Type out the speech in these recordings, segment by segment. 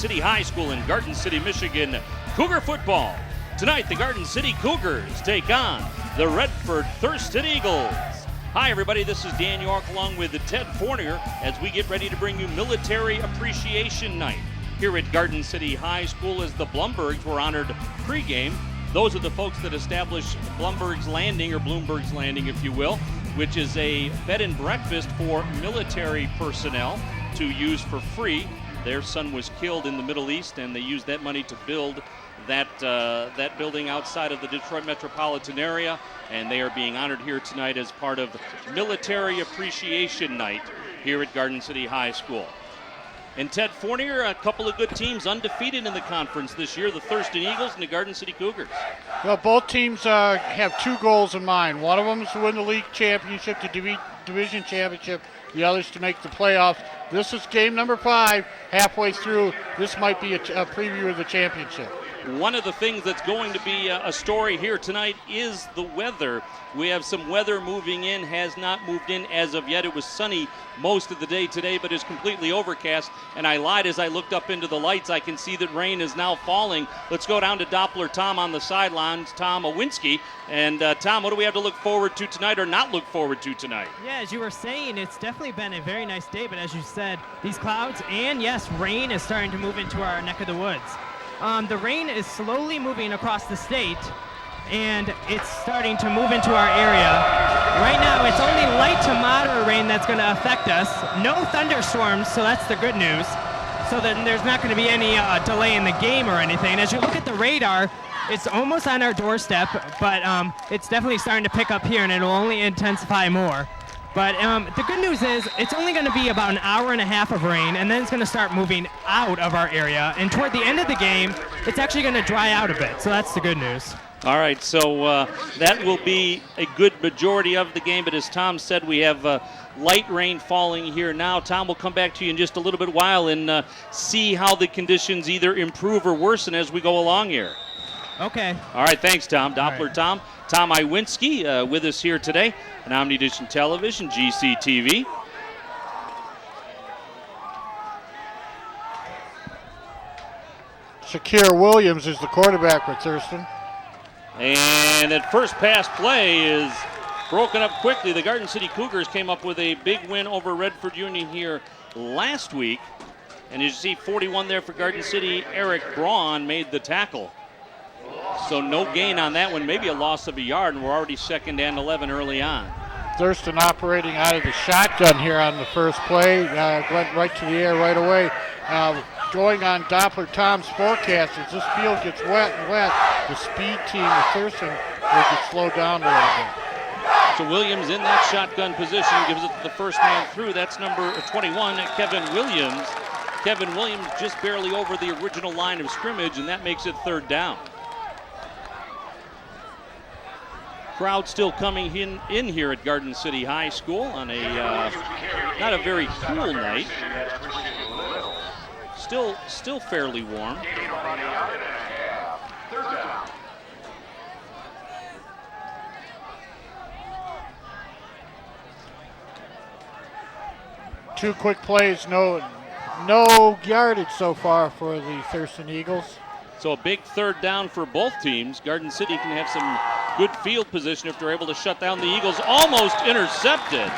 City High School in Garden City, Michigan. Cougar football. Tonight, the Garden City Cougars take on the Redford Thurston Eagles. Hi, everybody. This is Dan York along with Ted Fournier as we get ready to bring you Military Appreciation Night here at Garden City High School as the Blumbergs were honored pregame. Those are the folks that established Blumberg's Landing, or Bloomberg's Landing, if you will, which is a bed and breakfast for military personnel to use for free. Their son was killed in the Middle East, and they used that money to build that building outside of the Detroit metropolitan area, and they are being honored here tonight as part of Military Appreciation Night here at Garden City High School. And Ted Fournier, a couple of good teams undefeated in the conference this year, the Thurston Eagles and the Garden City Cougars. Well, both teams have two goals in mind. One of them is to win the league championship, the division championship. The other is to make the playoffs. This is game number 5, halfway through. This might be a preview of the championship. One of the things that's going to be a story here tonight is the weather. We have some weather moving in, has not moved in as of yet. It was sunny most of the day today, but is completely overcast. And I lied as I looked up into the lights. I can see that rain is now falling. Let's go down to Doppler Tom on the sidelines, Tom Owinski. And Tom, what do we have to look forward to tonight or not look forward to tonight? Yeah, as you were saying, it's definitely been a very nice day. But as you said, these clouds and, yes, rain is starting to move into our neck of the woods. The rain is slowly moving across the state, and it's starting to move into our area. Right now, it's only light to moderate rain that's going to affect us. No thunderstorms, so that's the good news. So then there's not going to be any delay in the game or anything. As you look at the radar, it's almost on our doorstep, but it's definitely starting to pick up here, and it'll only intensify more. But the good news is it's only going to be about an hour and a half of rain, and then it's going to start moving out of our area. And toward the end of the game, it's actually going to dry out a bit. So that's the good news. All right, so that will be a good majority of the game. But as Tom said, we have light rain falling here now. Tom, will come back to you in just a little bit while and see how the conditions either improve or worsen as we go along here. Okay. All right, thanks, Tom. Doppler right. Tom Iwinski with us here today on OmniDish Television, GCTV. Shakir Williams is the quarterback for Thurston. And that first pass play is broken up quickly. The Garden City Cougars came up with a big win over Redford Union here last week. And as you see, 41 there for Garden City. Eric Braun made the tackle. So no gain on that one, maybe a loss of a yard, and we're already 2nd and 11 early on. Thurston operating out of the shotgun here on the first play. Went right to the air right away. Going on Doppler Tom's forecast, as this field gets wet, the speed team of Thurston will get slowed down a little bit. So Williams in that shotgun position, gives it to the first man through. That's number 21, Kevin Williams. Kevin Williams just barely over the original line of scrimmage, and that makes it 3rd down. Crowd still coming in here at Garden City High School on a not a very cool night. Still fairly warm. Two quick plays, no yardage so far for the Thurston Eagles. So a big 3rd down for both teams. Garden City can have some good field position if they're able to shut down the Eagles. Almost intercepted.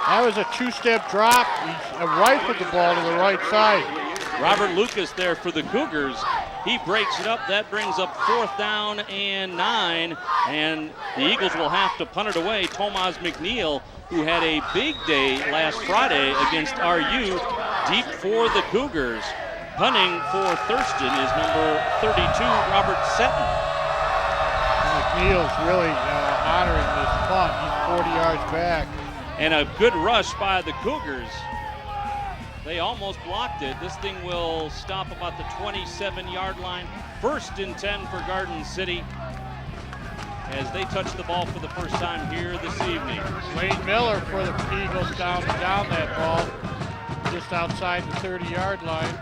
That was a 2-step drop. He rifled the ball to the right side. Robert Lucas there for the Cougars. He breaks it up. That brings up 4th down and 9. And the Eagles will have to punt it away. Tomas McNeil, who had a big day last Friday against RU, deep for the Cougars. Punting for Thurston is number 32, Robert Seton. McNeil's really honoring this punt. He's 40 yards back. And a good rush by the Cougars. They almost blocked it. This thing will stop about the 27-yard line. 1st and 10 for Garden City as they touch the ball for the first time here this evening. Wayne Miller for the Eagles down that ball just outside the 30-yard line.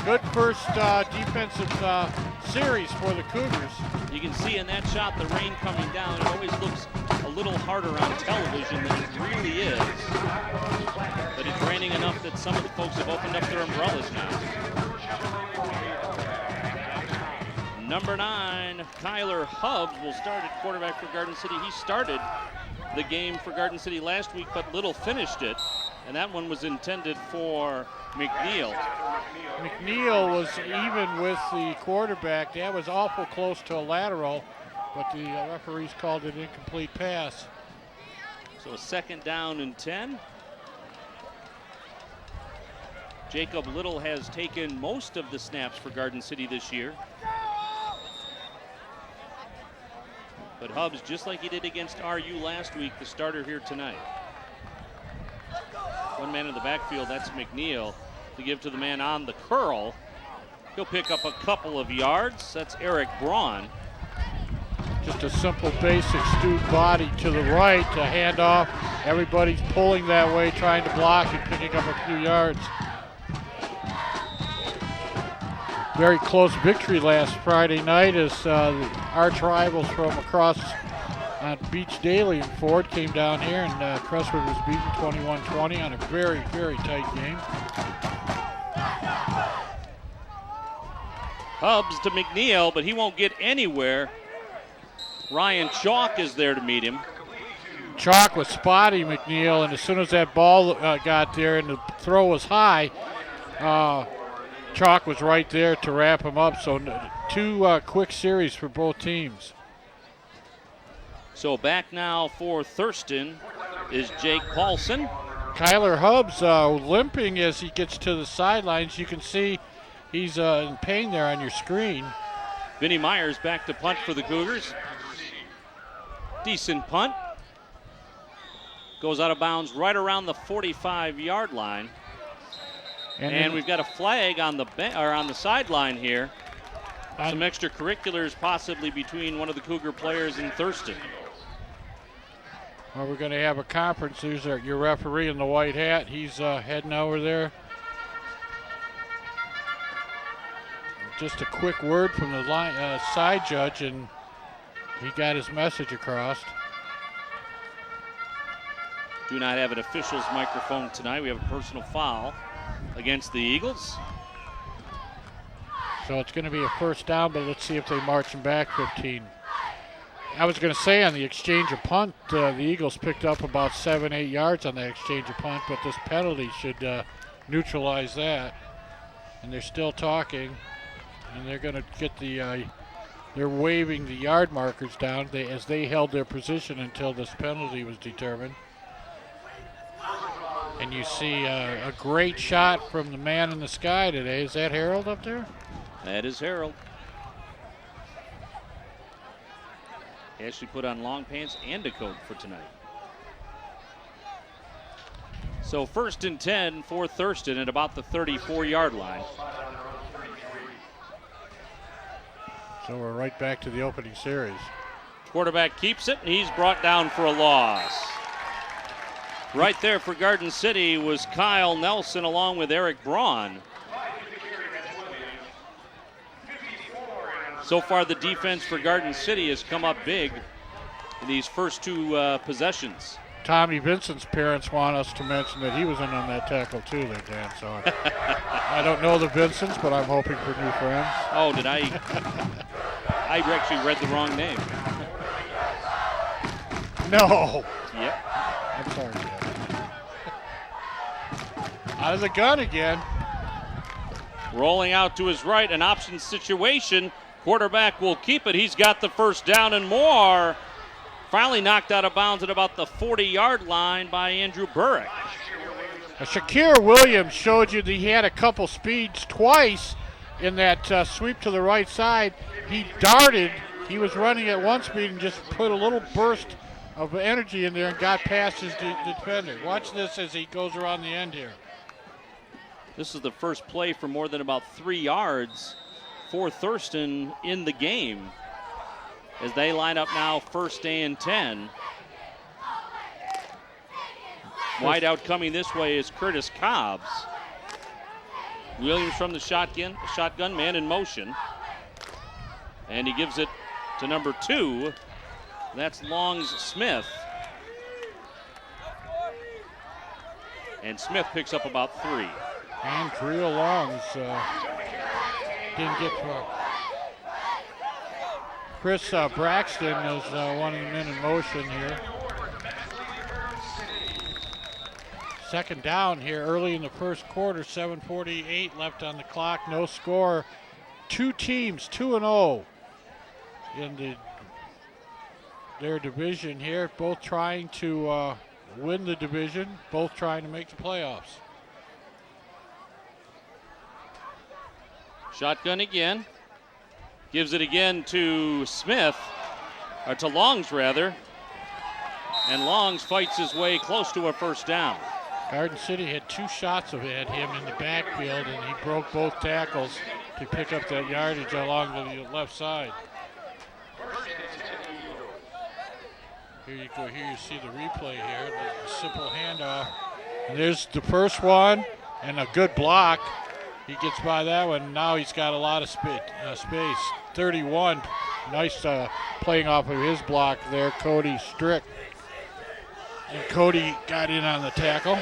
Good first defensive series for the Cougars. You can see in that shot the rain coming down. It always looks a little harder on television than it really is. But it's raining enough that some of the folks have opened up their umbrellas now. Number 9, Kyler Hubbs will start at quarterback for Garden City. He started the game for Garden City last week, but Little finished it. And that one was intended for McNeil. McNeil was even with the quarterback. That was awful close to a lateral, but the referees called it incomplete pass. So a 2nd down and 10. Jacob Little has taken most of the snaps for Garden City this year. But Hubbs, just like he did against RU last week, the starter here tonight. One man in the backfield, that's McNeil, to give to the man on the curl. He'll pick up a couple of yards. That's Eric Braun. Just a simple, basic Stu body to the right, a handoff. Everybody's pulling that way, trying to block and picking up a few yards. Very close victory last Friday night as arch rivals from across Beach Daly and Ford came down here, and Crestwood was beaten 21-20 on a very, very tight game. Hubbs to McNeil, but he won't get anywhere. Ryan Chalk is there to meet him. Chalk was spotting McNeil, and as soon as that ball got there and the throw was high, Chalk was right there to wrap him up. So 2 quick series for both teams. So back now for Thurston is Jake Paulson. Kyler Hubbs limping as he gets to the sidelines. You can see he's in pain there on your screen. Vinnie Myers back to punt for the Cougars. Decent punt. Goes out of bounds right around the 45-yard line. And we've got a flag on the sideline here. Some extracurriculars possibly between one of the Cougar players and Thurston. Well, we're going to have a conference. There's your referee in the white hat. He's heading over there. Just a quick word from the side judge, and he got his message across. Do not have an official's microphone tonight. We have a personal foul against the Eagles. So it's going to be a 1st down, but let's see if they march him back 15. I was going to say on the exchange of punt, the Eagles picked up about 7-8 yards on that exchange of punt, but this penalty should neutralize that. And they're still talking, and they're going to get they're waving the yard markers down as they held their position until this penalty was determined. And you see a great shot from the man in the sky today. Is that Harold up there? That is Harold. He actually put on long pants and a coat for tonight. So 1st and 10 for Thurston at about the 34-yard line. So we're right back to the opening series. Quarterback keeps it, and he's brought down for a loss. Right there for Garden City was Kyle Nelson along with Eric Braun. So far, the defense for Garden City has come up big in these first 2 possessions. Tommy Vincent's parents want us to mention that he was in on that tackle too there, Dan. So I don't know the Vincents, but I'm hoping for new friends. Oh, did I? I actually read the wrong name. No. Yep. I'm sorry, Dan. Out of the gun again. Rolling out to his right, an option situation. Quarterback will keep it. He's got the 1st down and more. Finally knocked out of bounds at about the 40-yard line by Andrew Burrick. Shakir Williams showed you that he had a couple speeds twice in that sweep to the right side. He darted. He was running at one speed and just put a little burst of energy in there and got past his defender. Watch this as he goes around the end here. This is the first play for more than about 3 yards for Thurston in the game as they line up now 1st and 10. Wide out coming this way is Curtis Cobbs. Williams from the shotgun man in motion. And he gives it to number 2, That's Long's Smith. And Smith picks up about 3. And Drea Longs didn't get far. Chris Braxton is one of the men in motion here. Second down here early in the first quarter, 7:48 left on the clock, no score. Two teams 2-0 in their division here, both trying to win the division, both trying to make the playoffs. Shotgun again. Gives it again to Smith, or to Longs rather. And Longs fights his way close to a first down. Garden City had 2 shots at him in the backfield, and he broke both tackles to pick up that yardage along the left side. Here you go. Here you see the replay here. The simple handoff. And there's the first one, and a good block. He gets by that one. Now he's got a lot of space. 31. Nice playing off of his block there, Cody Strick. And Cody got in on the tackle.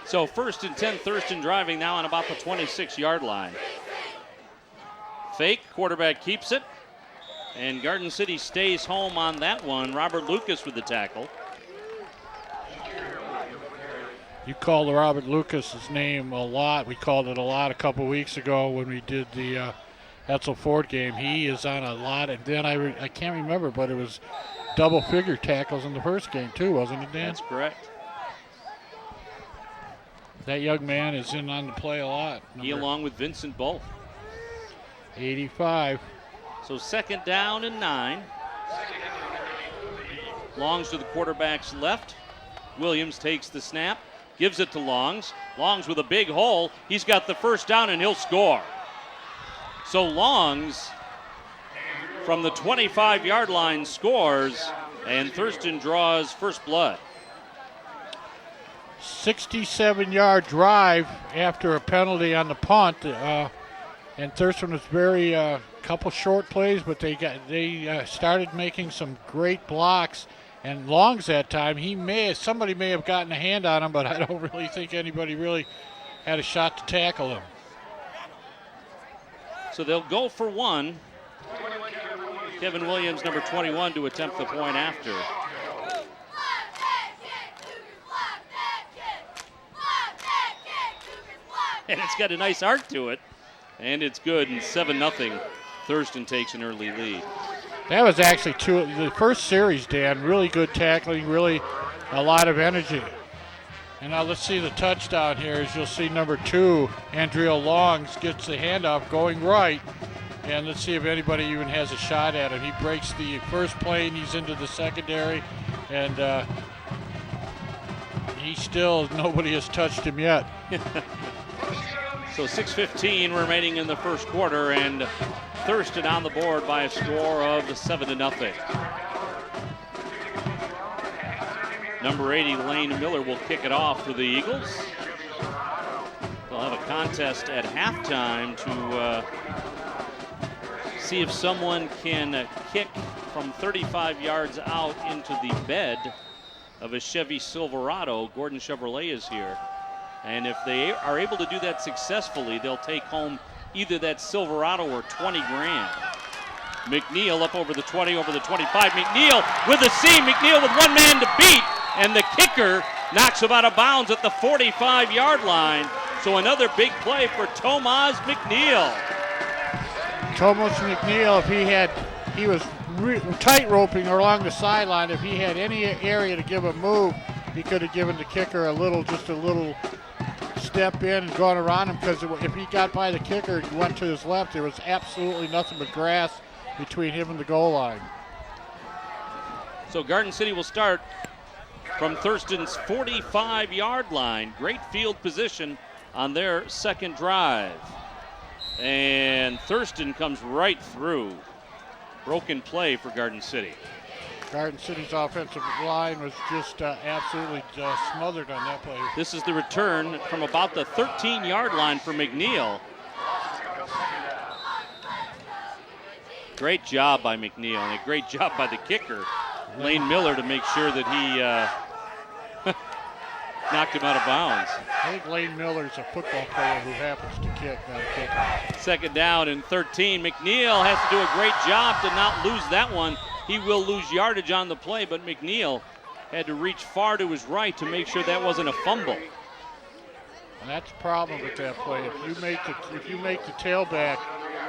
So 1st and 10, Thurston driving now on about the 26-yard line. Fake, quarterback keeps it. And Garden City stays home on that one. Robert Lucas with the tackle. You called Robert Lucas's name a lot. We called it a lot a couple weeks ago when we did the Etzel Ford game. He is on a lot. And then I can't remember, but it was double-figure tackles in the first game too, wasn't it, Dan? That's correct. That young man is in on the play a lot. He along with Vincent both. 85. So 2nd down and 9. Longs to the quarterback's left. Williams takes the snap, gives it to Longs. Longs with a big hole. He's got the first down and he'll score. So Longs from the 25-yard line scores, and Thurston draws first blood. 67-yard drive after a penalty on the punt, and Thurston was very couple short plays, but they started making some great blocks. And Longs that time, somebody may have gotten a hand on him, but I don't really think anybody really had a shot to tackle him. So they'll go for 1. Kevin Williams, number 21, to attempt the point after. And it's got a nice arc to it. And it's good, and 7-0. Thurston takes an early lead. That was actually the first series, Dan. Really good tackling, really a lot of energy. And now let's see the touchdown here. As you'll see, number 2, Andrea Longs gets the handoff going right. And let's see if anybody even has a shot at him. He breaks the first plane. He's into the secondary. And nobody has touched him yet. So 6:15 remaining in the first quarter, and Thurston on the board by a score of 7-0. Number 80, Lane Miller, will kick it off for the Eagles. They'll have a contest at halftime to see if someone can kick from 35 yards out into the bed of a Chevy Silverado. Gordon Chevrolet is here. And if they are able to do that successfully, they'll take home either that Silverado or 20 grand. McNeil up over the 20, over the 25. McNeil with the seam. McNeil with one man to beat. And the kicker knocks him out of bounds at the 45-yard line. So another big play for Tomas McNeil. Tomas McNeil, he was tight roping along the sideline. If he had any area to give a move, he could have given the kicker just a little step in and gone around him, because if he got by the kicker and went to his left, there was absolutely nothing but grass between him and the goal line. So Garden City will start from Thurston's 45-yard line. Great field position on their second drive. And Thurston comes right through. Broken play for Garden City. Garden City's offensive line was just absolutely smothered on that play. This is the return from about the 13-yard line for McNeil. Great job by McNeil, and a great job by the kicker, Lane Miller, to make sure that he knocked him out of bounds. I think Lane Miller's a football player who happens to kick, not a kicker. Second down and 13. McNeil has to do a great job to not lose that one. He will lose yardage on the play, but McNeil had to reach far to his right to make sure that wasn't a fumble. And that's the problem with that play. If you make the tailback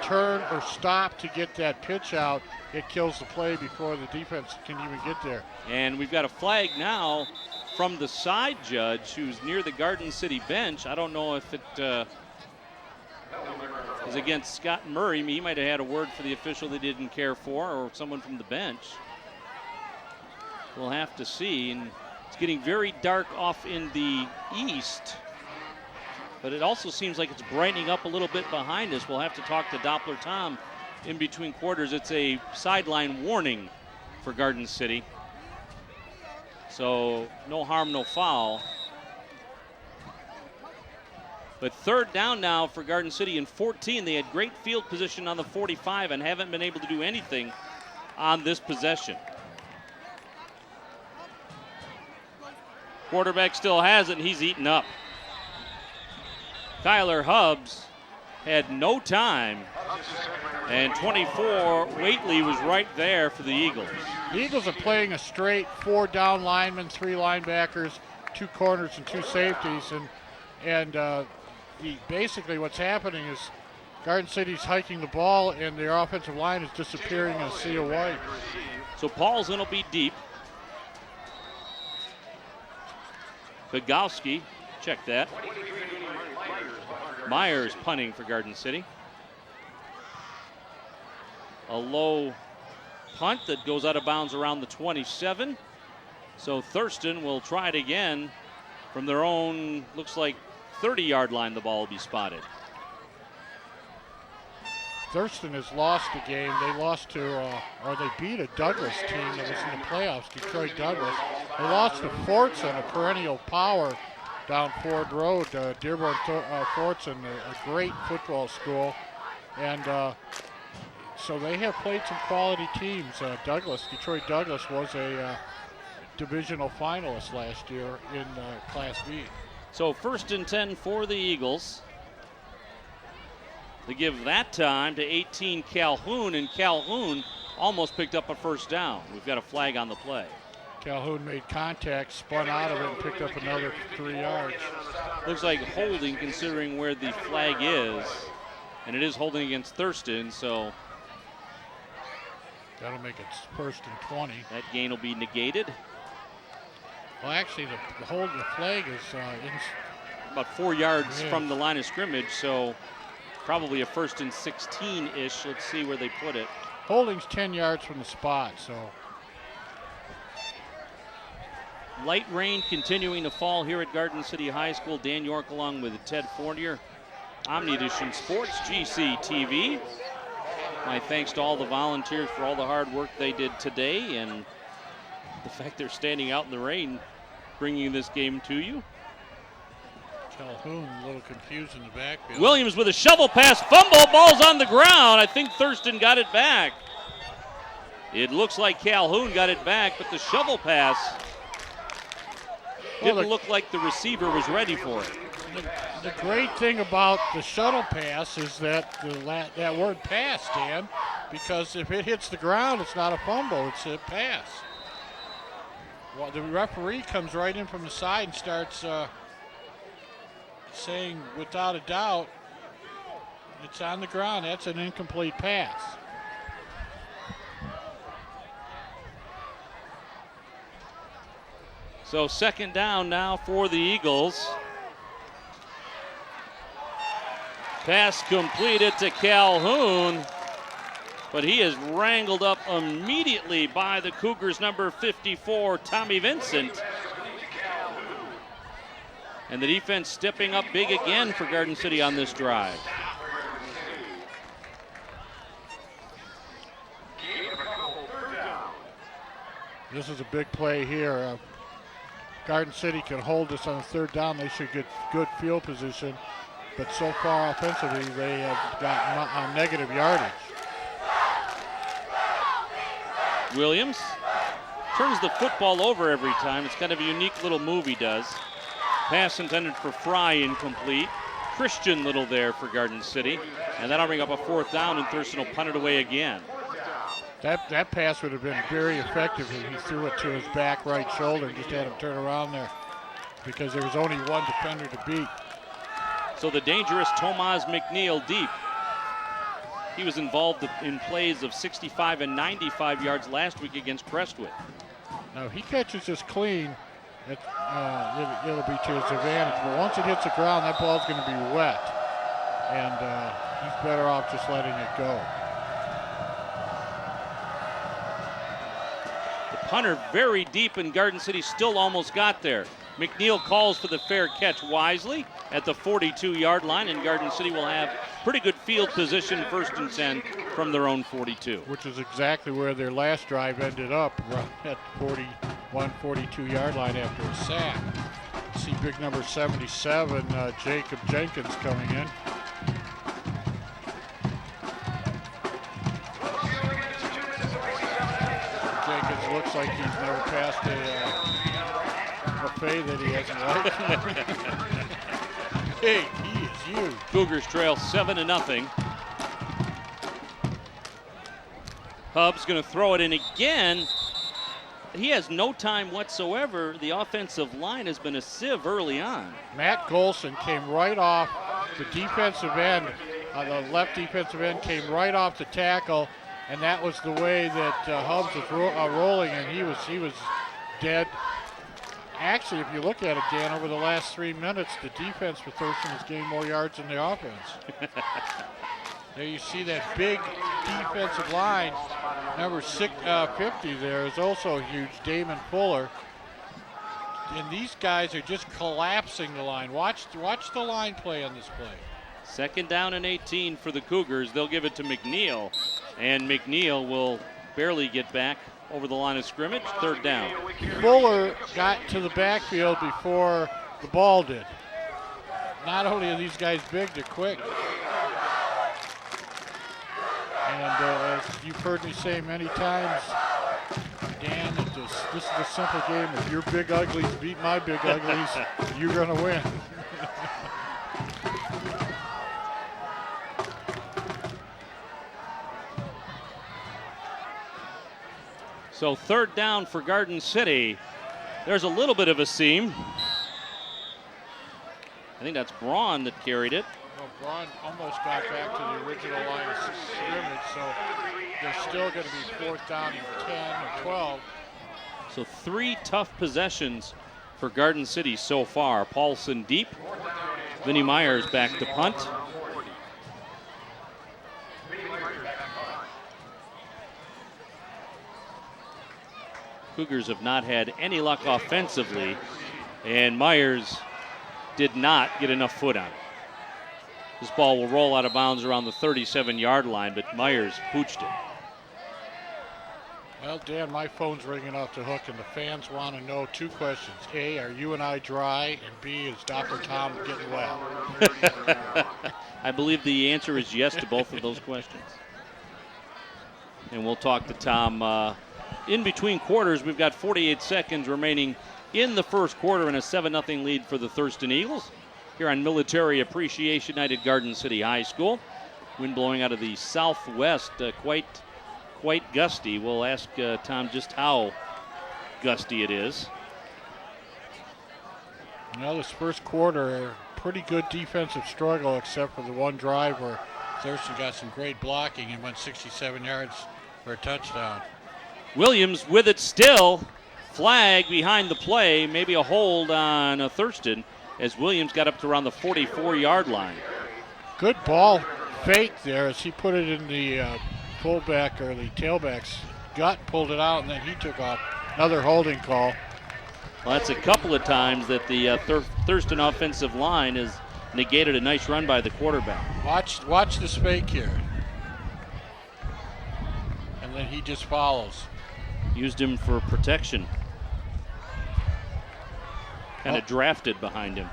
turn or stop to get that pitch out, it kills the play before the defense can even get there. And we've got a flag now from the side judge who's near the Garden City bench. I don't know if it is against Scott Murray. He might have had a word for the official they didn't care for, or someone from the bench. We'll have to see. And it's getting very dark off in the east, but it also seems like it's brightening up a little bit behind us. We'll have to talk to Doppler Tom in between quarters. It's a sideline warning for Garden City. So no harm, no foul. But third down now for Garden City in 14. They had great field position on the 45 and haven't been able to do anything on this possession. Quarterback still has it, and he's eaten up. Kyler Hubbs had no time, and 24, Waitley was right there for the Eagles. The Eagles are playing a straight 4 down linemen, 3 linebackers, 2 corners, and 2 safeties, and basically what's happening is Garden City's hiking the ball, and their offensive line is disappearing in a sea of white. So Paulson will be deep. Bogowski, check that. Myers punting for Garden City. A low punt that goes out of bounds around the 27. So Thurston will try it again from their own, looks like 30-yard line. The ball will be spotted. Thurston has lost a game. They lost to, or they beat a Douglas team that was in the playoffs, Detroit Douglas. They lost to Fortson, a perennial power down Ford Road. Dearborn Fortson, a great football school. And so they have played some quality teams. Detroit Douglas was a divisional finalist last year in Class B. So first and 10 for the Eagles. They give that time to 18 Calhoun, and Calhoun almost picked up a first down. We've got a flag on the play. Calhoun made contact, spun out of it, and picked up another 3 yards. Looks like holding considering where the flag is, and it is holding against Thurston, so that'll make it first and 20. That gain will be negated. Well, actually, the flag is about 4 yards from the line of scrimmage, so probably a first and 16-ish. Let's see where they put it. Holding's 10 yards from the spot, so. Light rain continuing to fall here at Garden City High School. Dan York along with Ted Fournier. Omni Edition Sports, GCTV. My thanks to all the volunteers for all the hard work they did today and the fact they're standing out in the rain bringing this game to you. Calhoun a little confused in the backfield. Williams with a shovel pass, fumble, ball's on the ground. I think Thurston got it back. It looks like Calhoun got it back, but the shovel pass didn't look like the receiver was ready for it. The great thing about the shuttle pass is that that word pass, Dan, because if it hits the ground, it's not a fumble, it's a pass. Well, the referee comes right in from the side and starts saying without a doubt it's on the ground. That's an incomplete pass. So second down now for the Eagles. Pass completed to Calhoun, but he is wrangled up immediately by the Cougars' number 54, Tommy Vincent. And the defense stepping up big again for Garden City on this drive. This is a big play here. Garden City can hold this on third down. They should get good field position. But so far offensively, they have got negative yardage. Williams turns the football over every time. It's kind of a unique little move he does. Pass intended for Fry, incomplete. Christian Little there for Garden City. And that'll bring up a 4th down, and Thurston will punt it away again. That pass would have been very effective if he threw it to his back right shoulder and just had him turn around there, because there was only one defender to beat. So the dangerous Tomas McNeil deep. He was involved in plays of 65 and 95 yards last week against Crestwood. Now, if he catches this clean, it'll be to his advantage. But once it hits the ground, that ball's going to be wet. And he's better off just letting it go. The punter very deep, and Garden City still almost got there. McNeil calls for the fair catch wisely at the 42-yard line, and Garden City will have pretty good field position, 1st and 10 from their own 42. Which is exactly where their last drive ended up, right at 42-yard line after a sack. See big number 77, Jacob Jenkins coming in. Jenkins looks like he's never passed a buffet that he hasn't liked. Hey, he is huge. Cougars trail 7-0. Hubb's going to throw it in again. He has no time whatsoever. The offensive line has been a sieve early on. Matt Golson came right off the defensive end. The left defensive end came right off the tackle, and that was the way that Hubbs was rolling, and he was dead. Actually, if you look at it, Dan, over the last 3 minutes, the defense for Thurston has gained more yards than the offense. There you see that big defensive line. Number 50 there is also huge, Damon Fuller. And these guys are just collapsing the line. Watch the line play on this play. 2nd down and 18 for the Cougars. They'll give it to McNeil, and McNeil will barely get back over the line of scrimmage. 3rd down. Fuller got to the backfield before the ball did. Not only are these guys big, they're quick. And as you've heard me say many times, Dan, that this is a simple game. If your big uglies beat my big uglies, you're going to win. So 3rd down for Garden City. There's a little bit of a seam. I think that's Braun that carried it. Well, Braun almost got back to the original line of scrimmage, so there's still going to be 4th down and 10 or 12. So 3 tough possessions for Garden City so far. Paulson deep. Vinnie Myers back to punt. Cougars have not had any luck offensively, and Myers did not get enough foot on it. This ball will roll out of bounds around the 37-yard line, but Myers pooched it. Well, Dan, my phone's ringing off the hook, and the fans want to know 2 questions. A, are you and I dry? And B, is Dr. Tom getting wet? I believe the answer is yes to both of those questions. And we'll talk to Tom in between quarters. We've got 48 seconds remaining in the first quarter and a 7-0 lead for the Thurston Eagles here on Military Appreciation Night at Garden City High School. Wind blowing out of the southwest, quite gusty. We'll ask Tom just how gusty it is. Well, this first quarter, pretty good defensive struggle except for the one drive where Thurston got some great blocking and went 67 yards for a touchdown. Williams with it still. Flag behind the play, maybe a hold on Thurston as Williams got up to around the 44-yard line. Good ball fake there as he put it in the fullback or the tailback's gut, pulled it out, and then he took off. Another holding call. Well, that's a couple of times that the Thurston offensive line has negated a nice run by the quarterback. Watch this fake here. And then he just follows. Used him for protection. Kind of drafted behind him.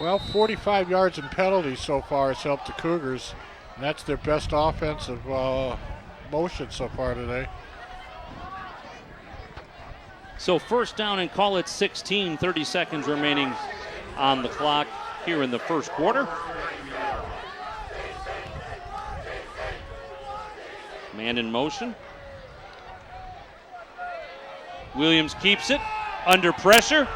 Well, 45 yards in penalties so far has helped the Cougars. And that's their best offensive motion so far today. So first down and call it 16, 30 seconds remaining on the clock here in the first quarter. Man in motion. Williams keeps it under pressure.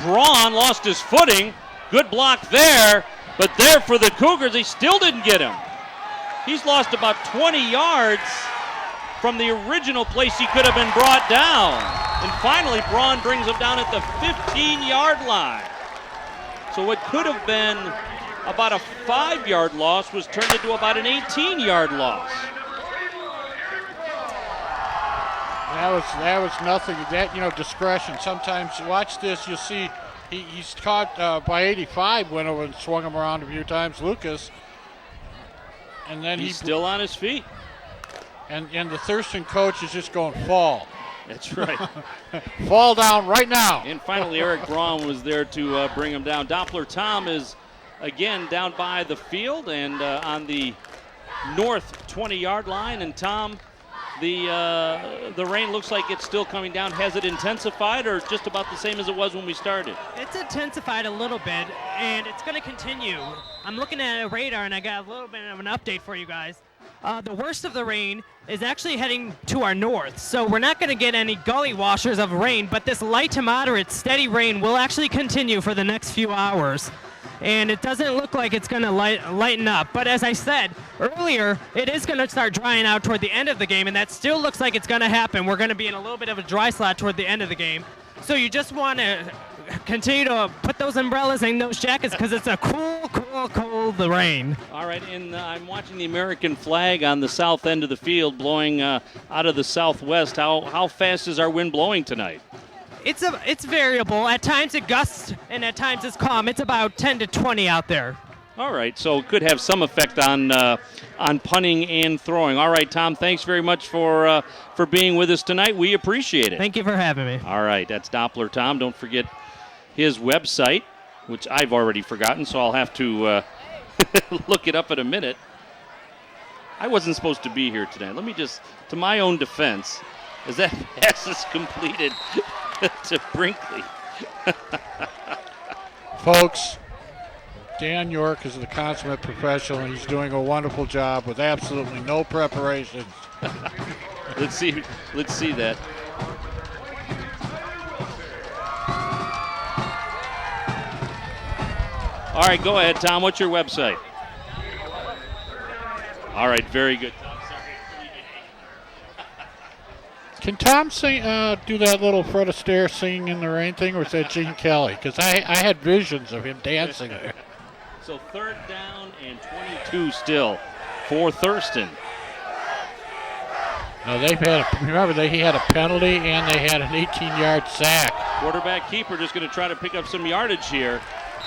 Braun lost his footing. Good block there, but there for the Cougars, he still didn't get him. He's lost about 20 yards from the original place he could have been brought down. And finally, Braun brings him down at the 15-yard line. So what could have been about a 5-yard loss was turned into about an 18-yard loss. That was nothing. That, discretion. Sometimes, watch this, you'll see he's caught by 85, went over and swung him around a few times, Lucas. And then he's still on his feet. And the Thurston coach is just going, fall. That's right. Fall down right now. And finally, Eric Braun was there to bring him down. Doppler Tom is, again, down by the field and on the north 20-yard line. And Tom, the rain looks like it's still coming down. Has it intensified or just about the same as it was when we started? It's intensified a little bit, and it's going to continue. I'm looking at a radar, and I got a little bit of an update for you guys. The worst of the rain is actually heading to our north, so we're not going to get any gully washers of rain, but this light to moderate steady rain will actually continue for the next few hours. And it doesn't look like it's going to lighten up. But as I said earlier, it is going to start drying out toward the end of the game, and that still looks like it's going to happen. We're going to be in a little bit of a dry slot toward the end of the game. So you just want to continue to put those umbrellas and those jackets because it's a cold rain. All right, and I'm watching the American flag on the south end of the field blowing out of the southwest. How fast is our wind blowing tonight? It's variable. At times it gusts and at times it's calm. It's about 10 to 20 out there. All right, so it could have some effect on punting and throwing. All right, Tom, thanks very much for being with us tonight. We appreciate it. Thank you for having me. All right, that's Doppler Tom. Don't forget his website, which I've already forgotten, so I'll have to look it up in a minute. I wasn't supposed to be here today. Let me just, to my own defense, as that pass is completed to Brinkley. Folks, Dan York is the consummate professional, and he's doing a wonderful job with absolutely no preparation. Let's see that. All right, go ahead, Tom. What's your website? All right, very good, Tom. Can Tom sing, do that little Fred Astaire singing in the rain thing, or is that Gene Kelly? Because I had visions of him dancing there. So third down and 22 still for Thurston. Now he had a penalty and they had an 18-yard sack. Quarterback keeper just going to try to pick up some yardage here.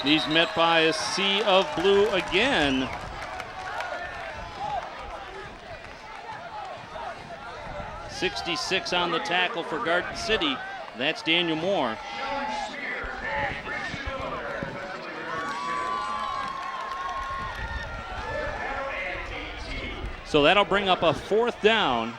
He's met by a sea of blue again. .66 on the tackle for Garden City. That's Daniel Moore. So that'll bring up a fourth down.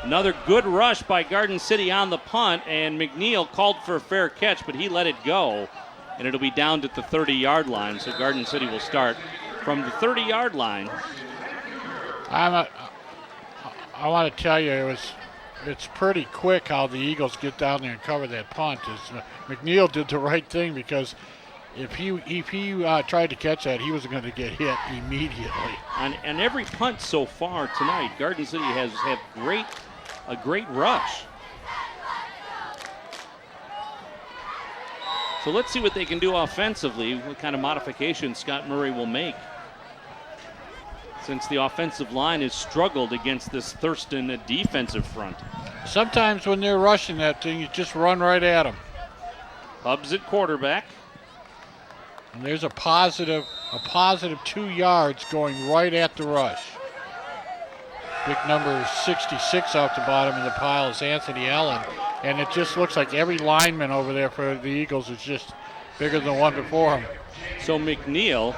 Another good rush by Garden City on the punt, and McNeil called for a fair catch, but he let it go, and it'll be down to the 30-yard line, so Garden City will start from the 30-yard line. I want to tell you, it's pretty quick how the Eagles get down there and cover that punt. McNeil did the right thing, because if he tried to catch that, he was going to get hit immediately. On every punt so far tonight, Garden City has had a great rush. So let's see what they can do offensively, what kind of modifications Scott Murray will make, since the offensive line has struggled against this Thurston defensive front. Sometimes when they're rushing that thing, you just run right at them. Hubbs at quarterback. And there's a positive 2 yards going right at the rush. Big number 66 off the bottom of the pile is Anthony Allen. and it just looks like every lineman over there for the Eagles is just bigger than the one before him. So McNeil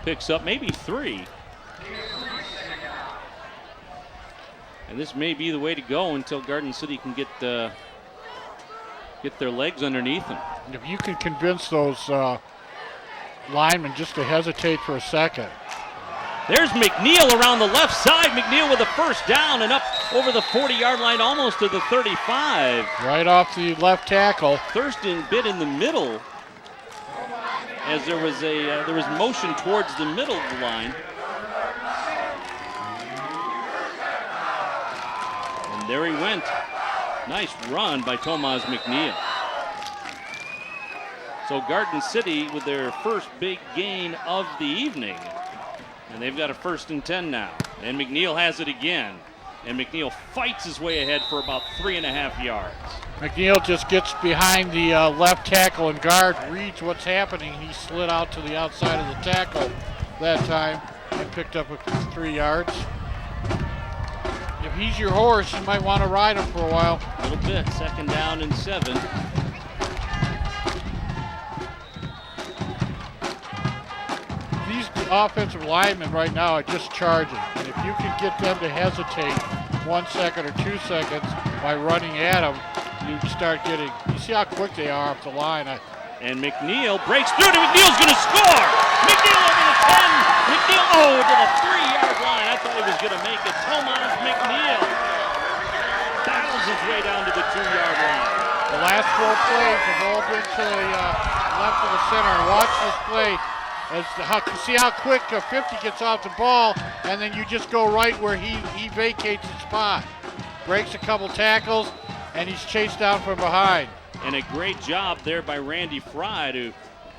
picks up maybe 3. And this may be the way to go until Garden City can get their legs underneath them. If you can convince those linemen just to hesitate for a second. There's McNeil around the left side. McNeil with a first down and up over the 40-yard line, almost to the 35. Right off the left tackle. Thurston bit in the middle as there was motion towards the middle of the line. And there he went. Nice run by Tomas McNeil. So Garden City with their first big gain of the evening. And they've got a 1st and 10 now. And McNeil has it again. And McNeil fights his way ahead for about 3.5 yards. McNeil just gets behind the left tackle and guard, reads what's happening. He slid out to the outside of the tackle that time and picked up 3 yards. If he's your horse, you might want to ride him for a while. A little bit. 2nd down and 7. These offensive linemen right now are just charging. And if you can get them to hesitate 1 second or 2 seconds by running at them, you start getting, you see how quick they are off the line. And McNeil breaks through to McNeil's going to score. McNeil over the 10. McNeil, to the 3-yard line. I thought he was going to make it. Tomas McNeil battles his way down to the 2-yard line. The last 4 plays have all been to the left of the center. Watch this play. See how quick 50 gets off the ball, and then you just go right where he vacates the spot. Breaks a couple tackles, and he's chased down from behind. And a great job there by Randy Fry to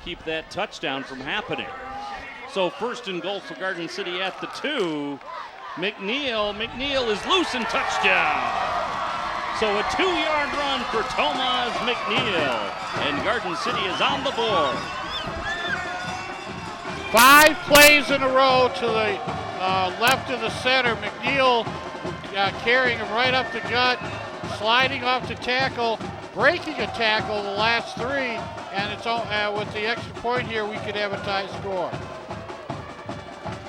keep that touchdown from happening. So 1st and goal for Garden City at the 2. McNeil is loose and touchdown. So a 2-yard run for Tomas McNeil, and Garden City is on the board. 5 plays in a row to the left of the center. McNeil carrying him right up the gut, sliding off the tackle, breaking a tackle the last 3, and it's all, with the extra point here, we could have a tie score.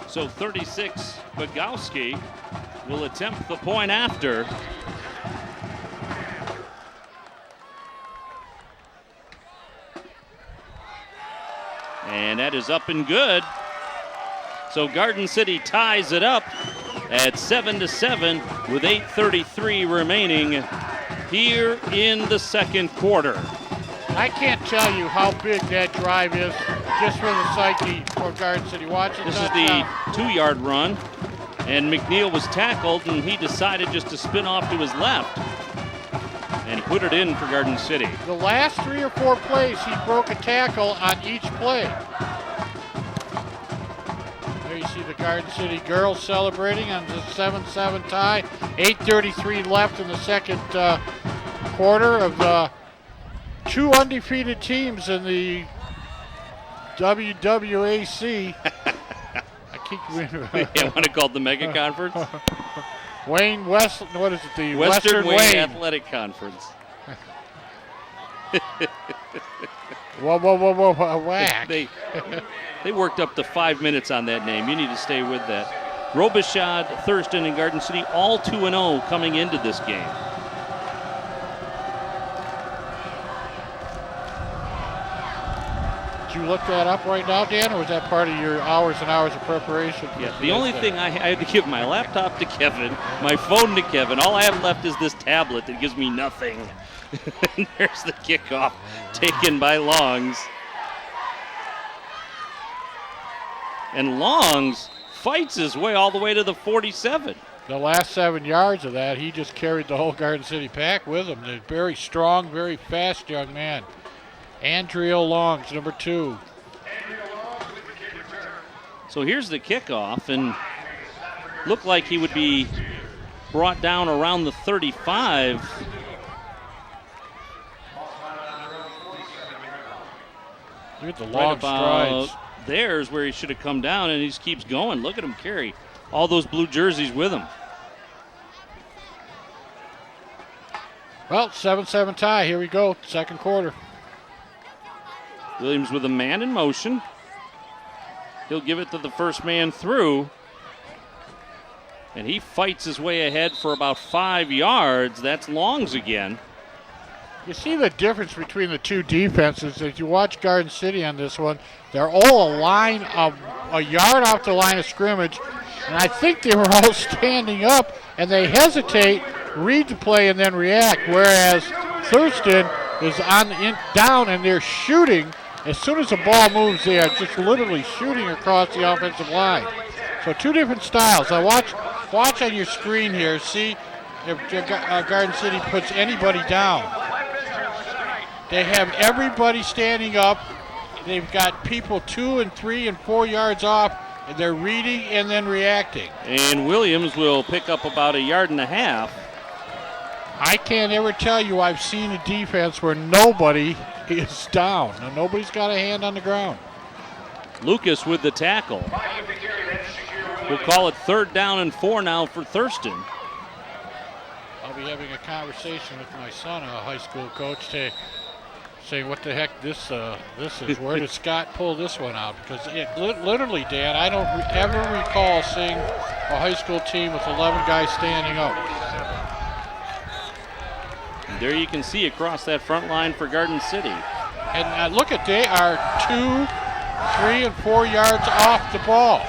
So 36, Bogowski will attempt the point after. And that is up and good. So Garden City ties it up at 7-7 with 8:33 remaining here in the 2nd quarter. I can't tell you how big that drive is just for the psyche for Garden City. Watch it. This is the 2-yard run, and McNeil was tackled, and he decided just to spin off to his left and put it in for Garden City. The last 3 or 4 plays, he broke a tackle on each play. There you see the Garden City girls celebrating on the 7-7 tie. 8:33 left in the 2nd quarter of the 2 undefeated teams in the WWAC. I keep Yeah, want to call it the Mega Conference? Wayne West, what is it? The Western Wayne Athletic Conference. Whoa, whack. They worked up to 5 minutes on that name. You need to stay with that. Robichaud, Thurston, and Garden City all 2-0 coming into this game. Did you look that up right now, Dan, or was that part of your hours and hours of preparation? Yeah, the only thing I had to give my laptop to Kevin, my phone to Kevin. All I have left is this tablet that gives me nothing. And there's the kickoff taken by Longs. And Longs fights his way all the way to the 47. The last 7 yards of that, he just carried the whole Garden City pack with him. They're very strong, very fast young man. Andrea Longs, number 2. So here's the kickoff, and looked like he would be brought down around the 35. Look at the long strides. There's where he should have come down, and he just keeps going. Look at him carry all those blue jerseys with him. Well, 7-7 tie. Here we go, second quarter. Williams with a man in motion. He'll give it to the first man through. And he fights his way ahead for about 5 yards. That's Longs again. You see the difference between the two defenses. If you watch Garden City on this one, they're all a yard off the line of scrimmage. And I think they were all standing up, and they hesitate, read the play, and then react. Whereas Thurston is down, and they're shooting. As soon as the ball moves, they are just literally shooting across the offensive line. So two different styles. Now watch on your screen here. See if Garden City puts anybody down. They have everybody standing up. They've got people 2 and 3 and 4 yards off. And they're reading and then reacting. And Williams will pick up about 1.5 yards. I can't ever tell you I've seen a defense where nobody is down. And nobody's got a hand on the ground. Lucas with the tackle. We'll call it 3rd down and 4 now for Thurston. I'll be having a conversation with my son, a high school coach, to saying what the heck this is. Where did Scott pull this one out? Because literally, Dan, I don't ever recall seeing a high school team with 11 guys standing up. And there you can see across that front line for Garden City. And look at, they are 2, 3, and 4 yards off the ball.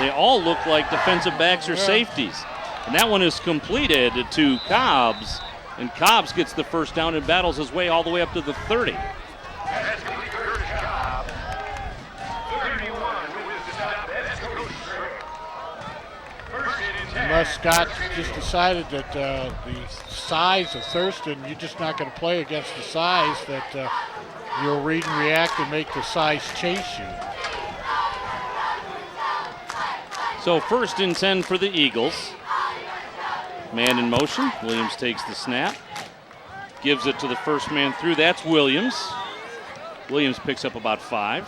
They all look like defensive backs or safeties. And that one is completed to Cobbs. And Cobbs gets the first down and battles his way all the way up to the 30. Unless Scott just decided that the size of Thurston, you're just not going to play against the size, that you'll read and react and make the size chase you. So 1st and 10 for the Eagles. Man in motion. Williams takes the snap. Gives it to the first man through. That's Williams. Williams picks up about 5.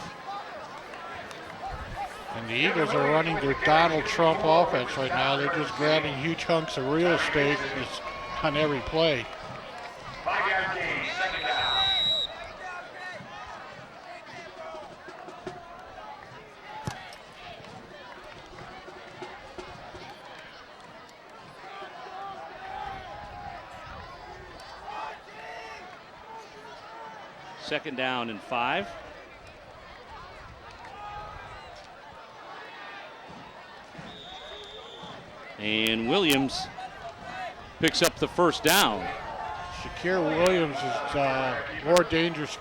And the Eagles are running their Donald Trump offense right now. They're just grabbing huge hunks of real estate on every play. 5-yard gain, 2nd down. Second down and 5. And Williams picks up the first down. Shakir Williams is more dangerous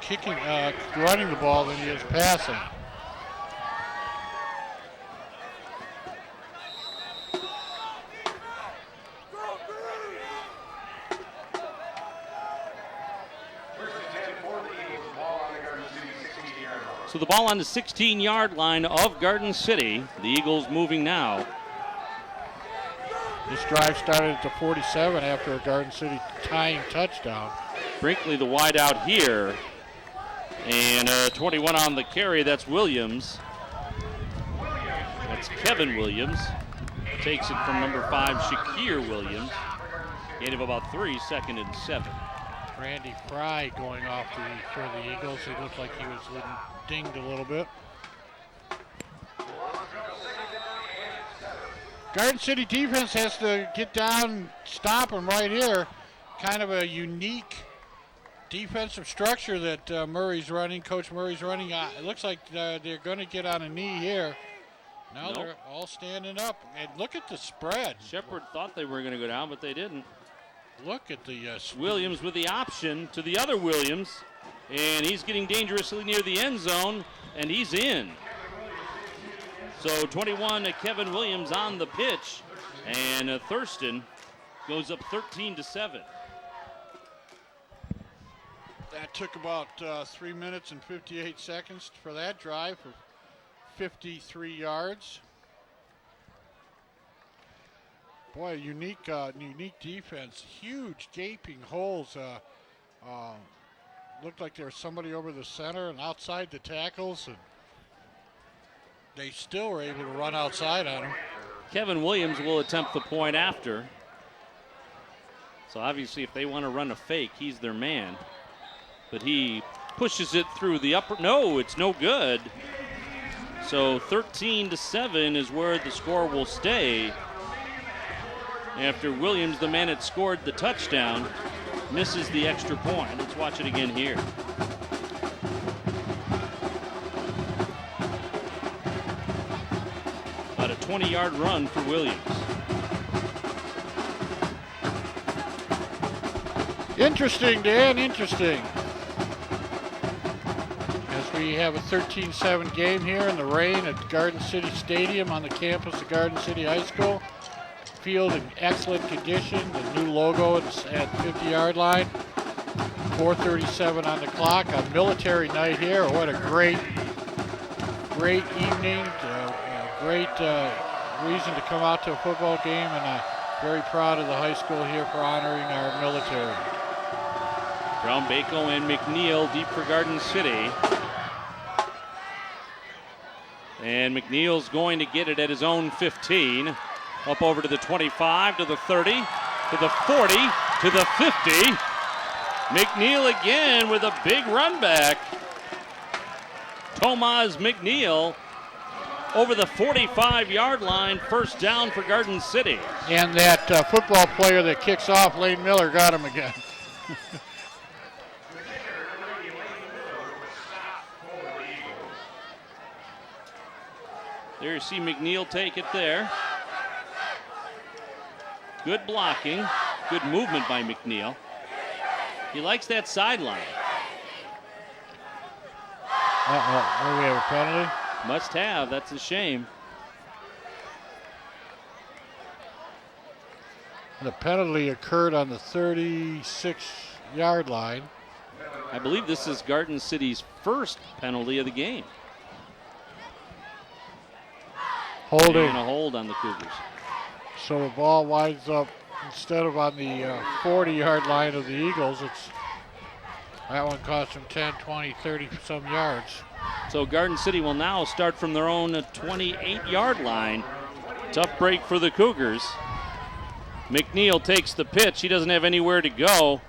running the ball than he is passing. So the ball on the 16-yard line of Garden City. The Eagles moving now. This drive started at the 47 after a Garden City tying touchdown. Brinkley the wide out here. And 21 on the carry, that's Williams. That's Kevin Williams. Takes it from number 5, Shakir Williams. Gain of about 3, 2nd and 7. Randy Fry going off for the Eagles. He looked like he was dinged a little bit. Garden City defense has to get down and stop him right here. Kind of a unique defensive structure that Murray's running, Coach Murray's running. It looks like they're going to get on a knee here. Now they're all standing up. And look at the spread. Shepard thought they were going to go down, but they didn't. Look at the Williams with the option to the other Williams. And he's getting dangerously near the end zone, and he's in. So 21, Kevin Williams on the pitch, and Thurston goes up 13-7. That took about 3 minutes and 58 seconds for that drive for 53 yards. Boy, unique defense. Huge gaping holes. Looked like there was somebody over the center and outside the tackles, and they still were able to run outside on him. Kevin Williams will attempt the point after. So obviously if they want to run a fake, he's their man. But he pushes it through the upper. No, it's no good. So 13-7 is where the score will stay. After Williams, the man that scored the touchdown, misses the extra point. Let's watch it again here. About a 20-yard run for Williams. Interesting, Dan, interesting. As we have a 13-7 game here in the rain at Garden City Stadium on the campus of Garden City High School. Field in excellent condition. The new logo is at 50-yard line. 4:37 on the clock on military night here. What a great evening. Great reason to come out to a football game, and very proud of the high school here for honoring our military. Brown, Bako, and McNeil deep for Garden City. And McNeil's going to get it at his own 15. Up over to the 25, to the 30, to the 40, to the 50. McNeil again with a big run back. Tomas McNeil over the 45-yard line, first down for Garden City. And that football player that kicks off, Lane Miller, got him again. There you see McNeil take it there. Good blocking, good movement by McNeil. He likes that sideline. Uh-oh, we have a penalty? Must have, that's a shame. The penalty occurred on the 36-yard line. I believe this is Garden City's first penalty of the game. Holding. And a hold on the Cougars. So the ball winds up, instead of on the 40-yard line of the Eagles, that one cost them 10, 20, 30 some yards. So Garden City will now start from their own 28-yard line. Tough break for the Cougars. McNeil takes the pitch. He doesn't have anywhere to go.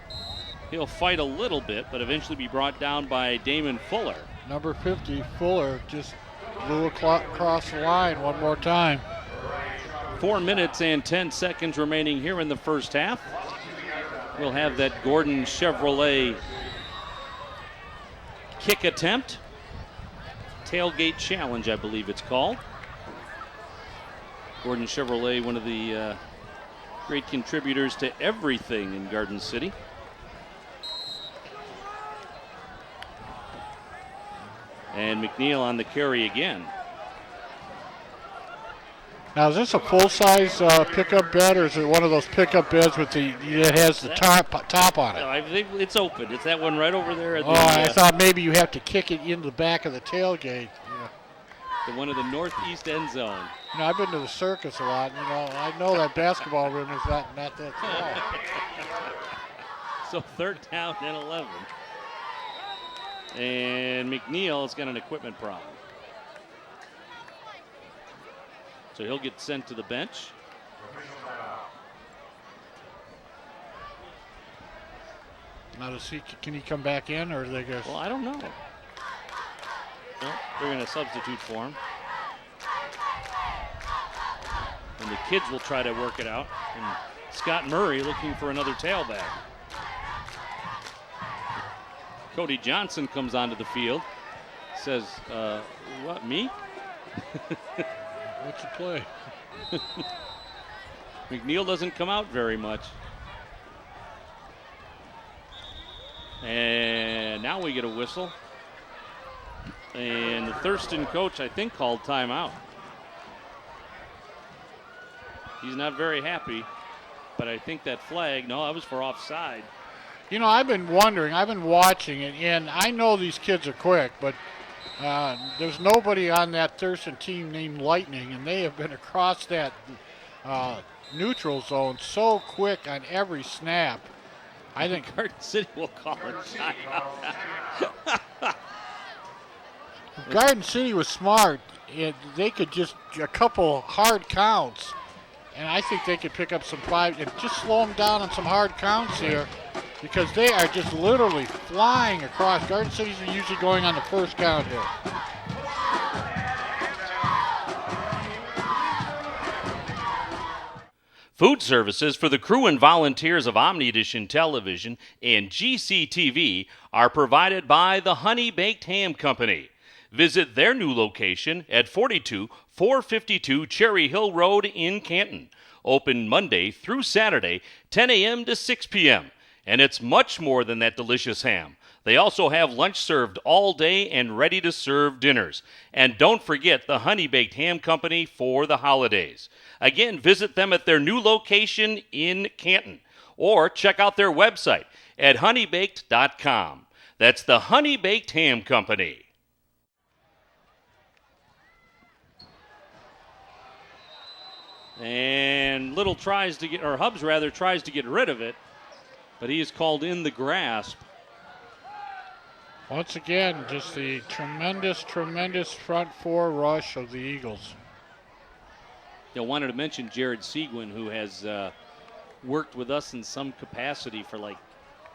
He'll fight a little bit, but eventually be brought down by Damon Fuller. Number 50, Fuller, just blew across the line one more time. 4 minutes and 10 seconds remaining here in the first half. We'll have that Gordon Chevrolet kick attempt. Tailgate challenge, I believe it's called. Gordon Chevrolet, one of the great contributors to everything in Garden City. And McNeil on the carry again. Now, is this a full-size pickup bed, or is it one of those pickup beds with that has the top on it? No, I think it's open. It's that one right over there. At I thought maybe you have to kick it into the back of the tailgate. The one of the northeast end zone. I've been to the circus a lot. I know that basketball rim is not that small. So third down and 11. And McNeil has got an equipment problem. So he'll get sent to the bench. Now, can he come back in, or are they going to? Well, I don't know. No, they're going to substitute for him. And the kids will try to work it out. And Scott Murray looking for another tailback. Cody Johnson comes onto the field. Says, what, me? What's the play? McNeil doesn't come out very much. And now we get a whistle. And the Thurston coach, I think, called timeout. He's not very happy, but I think that flag, no, that was for offside. I've been wondering, I've been watching it, and I know these kids are quick, but there's nobody on that Thurston team named Lightning, and they have been across that neutral zone so quick on every snap. I think Garden City will call it timeout. Garden City was smart. They could just a couple hard counts, And I think they could pick up some 5 and just slow them down on some hard counts here, because they are just literally flying across. Garden City's are usually going on the first count here. Food services for the crew and volunteers of OmniEdition Television and GCTV are provided by the Honey Baked Ham Company. Visit their new location at 42452 Cherry Hill Road in Canton. Open Monday through Saturday, 10 a.m. to 6 p.m. And it's much more than that delicious ham. They also have lunch served all day and ready-to-serve dinners. And don't forget the Honey Baked Ham Company for the holidays. Again, visit them at their new location in Canton. Or check out their website at honeybaked.com. That's the Honey Baked Ham Company. And Hubbs tries to get rid of it, but he is called in the grasp. Once again, just the tremendous front 4 rush of the Eagles. I wanted to mention Jared Seguin, who has worked with us in some capacity for like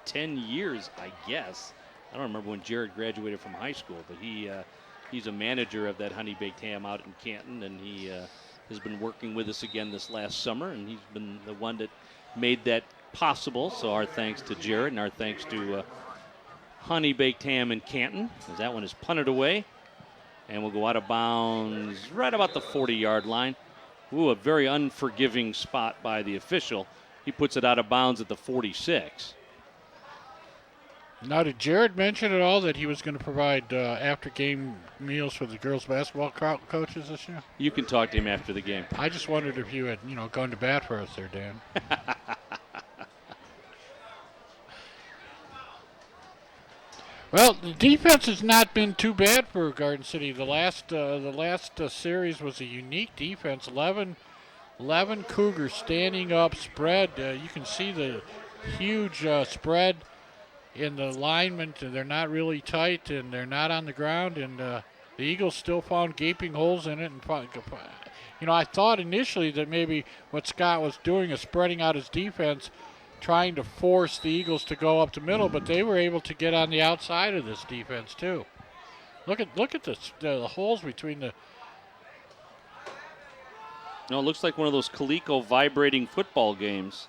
10 years, I guess. I don't remember when Jared graduated from high school, but he's a manager of that Honey Baked Ham out in Canton, and he has been working with us again this last summer, and he's been the one that made that possible. So our thanks to Jared, and our thanks to Honey Baked Ham in Canton, as that one is punted away, and will go out of bounds right about the 40-yard line. Ooh, a very unforgiving spot by the official. He puts it out of bounds at the 46. Now, did Jared mention at all that he was going to provide after-game meals for the girls' basketball coaches this year? You can talk to him after the game. I just wondered if you had, gone to bat for us there, Dan. Well, the defense has not been too bad for Garden City. The last series was a unique defense. 11 Cougars standing up, spread. You can see the huge spread in the alignment. They're not really tight, and they're not on the ground. And the Eagles still found gaping holes in it. And I thought initially that maybe what Scott was doing is spreading out his defense, trying to force the Eagles to go up the middle, but they were able to get on the outside of this defense too. Look at the holes between the. No, it looks like one of those Coleco vibrating football games.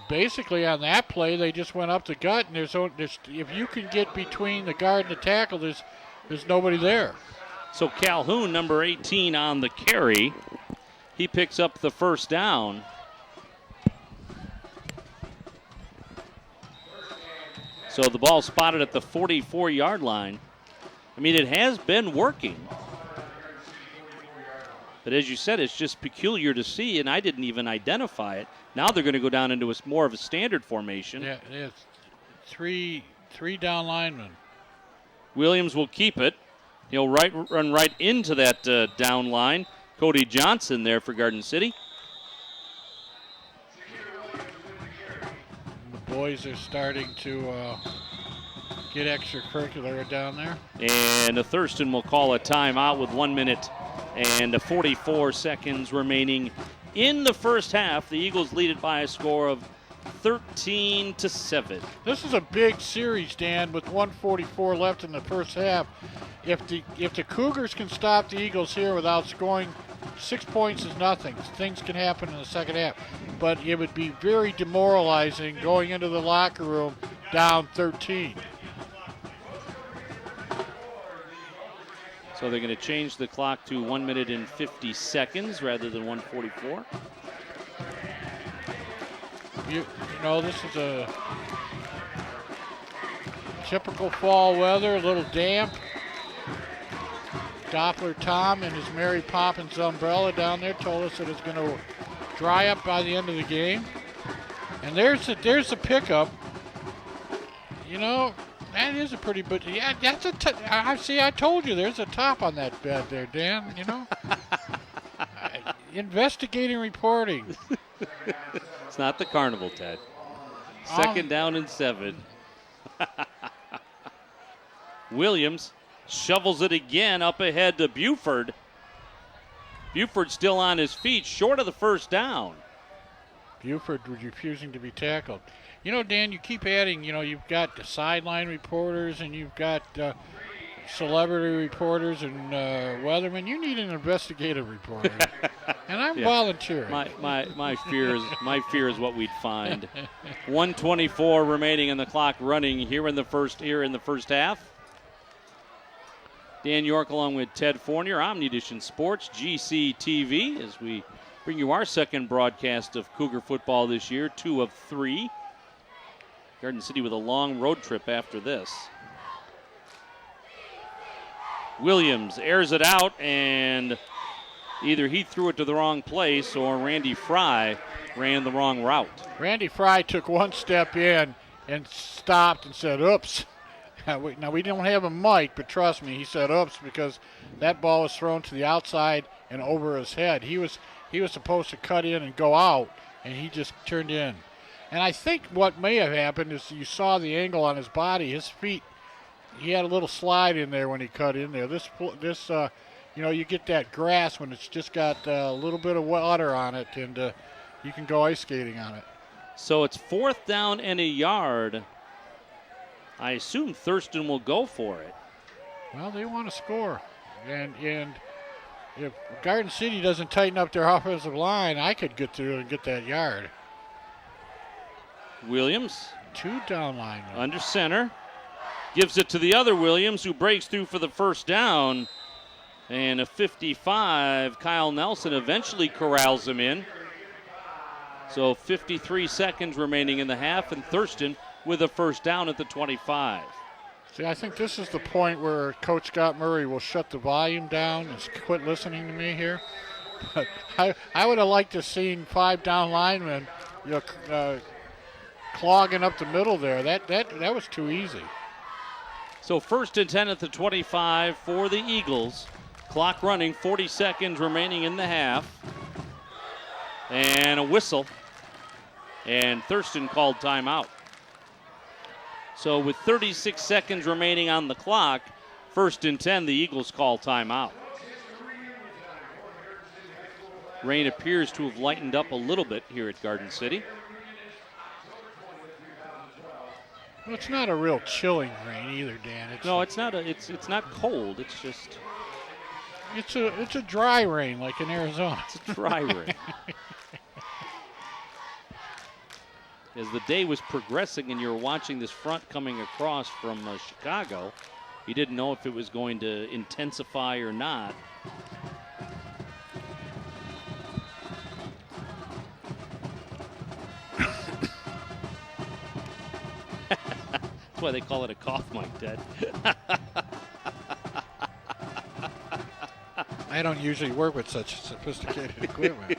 Basically, on that play, they just went up the gut, and there's if you can get between the guard and the tackle, there's nobody there. So Calhoun, number 18 on the carry, he picks up the first down. So the ball spotted at the 44-yard line. I mean, it has been working. But as you said, it's just peculiar to see, and I didn't even identify it. Now they're going to go down into more of a standard formation. Yeah, it's three down linemen. Williams will keep it. He'll run right into that down line. Cody Johnson there for Garden City. The boys are starting to get extracurricular down there. And Thurston will call a timeout with 1 minute and 44 seconds remaining in the first half. The Eagles lead it by a score of 13-7. This is a big series, Dan, with 1:44 left in the first half. If the Cougars can stop the Eagles here without scoring, 6 points is nothing. Things can happen in the second half. But it would be very demoralizing going into the locker room down 13. So they're going to change the clock to 1 minute and 50 seconds rather than 1:44. You know, this is a typical fall weather, a little damp. Doppler Tom and his Mary Poppins umbrella down there told us that it's going to dry up by the end of the game. And there's the pickup. You know, that is a pretty, but yeah, that's I told you there's a top on that bed there, Dan, you know. Investigating reporting. It's not the carnival, Ted. Second down and 7. Williams shovels it again up ahead to Buford. Buford still on his feet, short of the first down. Buford refusing to be tackled. You know, Dan, you keep adding, you've got the sideline reporters and you've got celebrity reporters and weathermen. You need an investigative reporter. And I'm volunteering. My fear is what we'd find. 1:24 remaining in the clock running here in the first half. Dan York along with Ted Fournier, Omnidition Sports, GCTV, as we bring you our second broadcast of Cougar football this year, 2 of 3. Garden City with a long road trip after this. Williams airs it out, and either he threw it to the wrong place or Randy Fry ran the wrong route. Randy Fry took one step in and stopped and said, oops. Now, we don't have a mic, but trust me, he said oops because that ball was thrown to the outside and over his head. He was supposed to cut in and go out, and he just turned in. And I think what may have happened is you saw the angle on his body. His feet, he had a little slide in there when he cut in there. You get that grass when it's just got a little bit of water on it, and you can go ice skating on it. So it's 4th down and a yard. I assume Thurston will go for it. Well, they want to score. And if Garden City doesn't tighten up their offensive line, I could get through and get that yard. Williams. 2 down line. Under center. Gives it to the other Williams, who breaks through for the first down. And a 55, Kyle Nelson eventually corrals him in. So 53 seconds remaining in the half, and Thurston with a first down at the 25. See, I think this is the point where Coach Scott Murray will shut the volume down and quit listening to me here. But I would have liked to have seen 5 down linemen clogging up the middle there. That was too easy. So 1st and 10 at the 25 for the Eagles. Clock running, 40 seconds remaining in the half. And a whistle. And Thurston called timeout. So with 36 seconds remaining on the clock, 1st and 10, the Eagles call timeout. Rain appears to have lightened up a little bit here at Garden City. Well, it's not a real chilling rain either, Dan. It's not. It's not cold. It's just. It's a dry rain like in Arizona. It's a dry rain. As the day was progressing and you were watching this front coming across from Chicago, you didn't know if it was going to intensify or not. That's why they call it a cough mic, Ted. I don't usually work with such sophisticated equipment.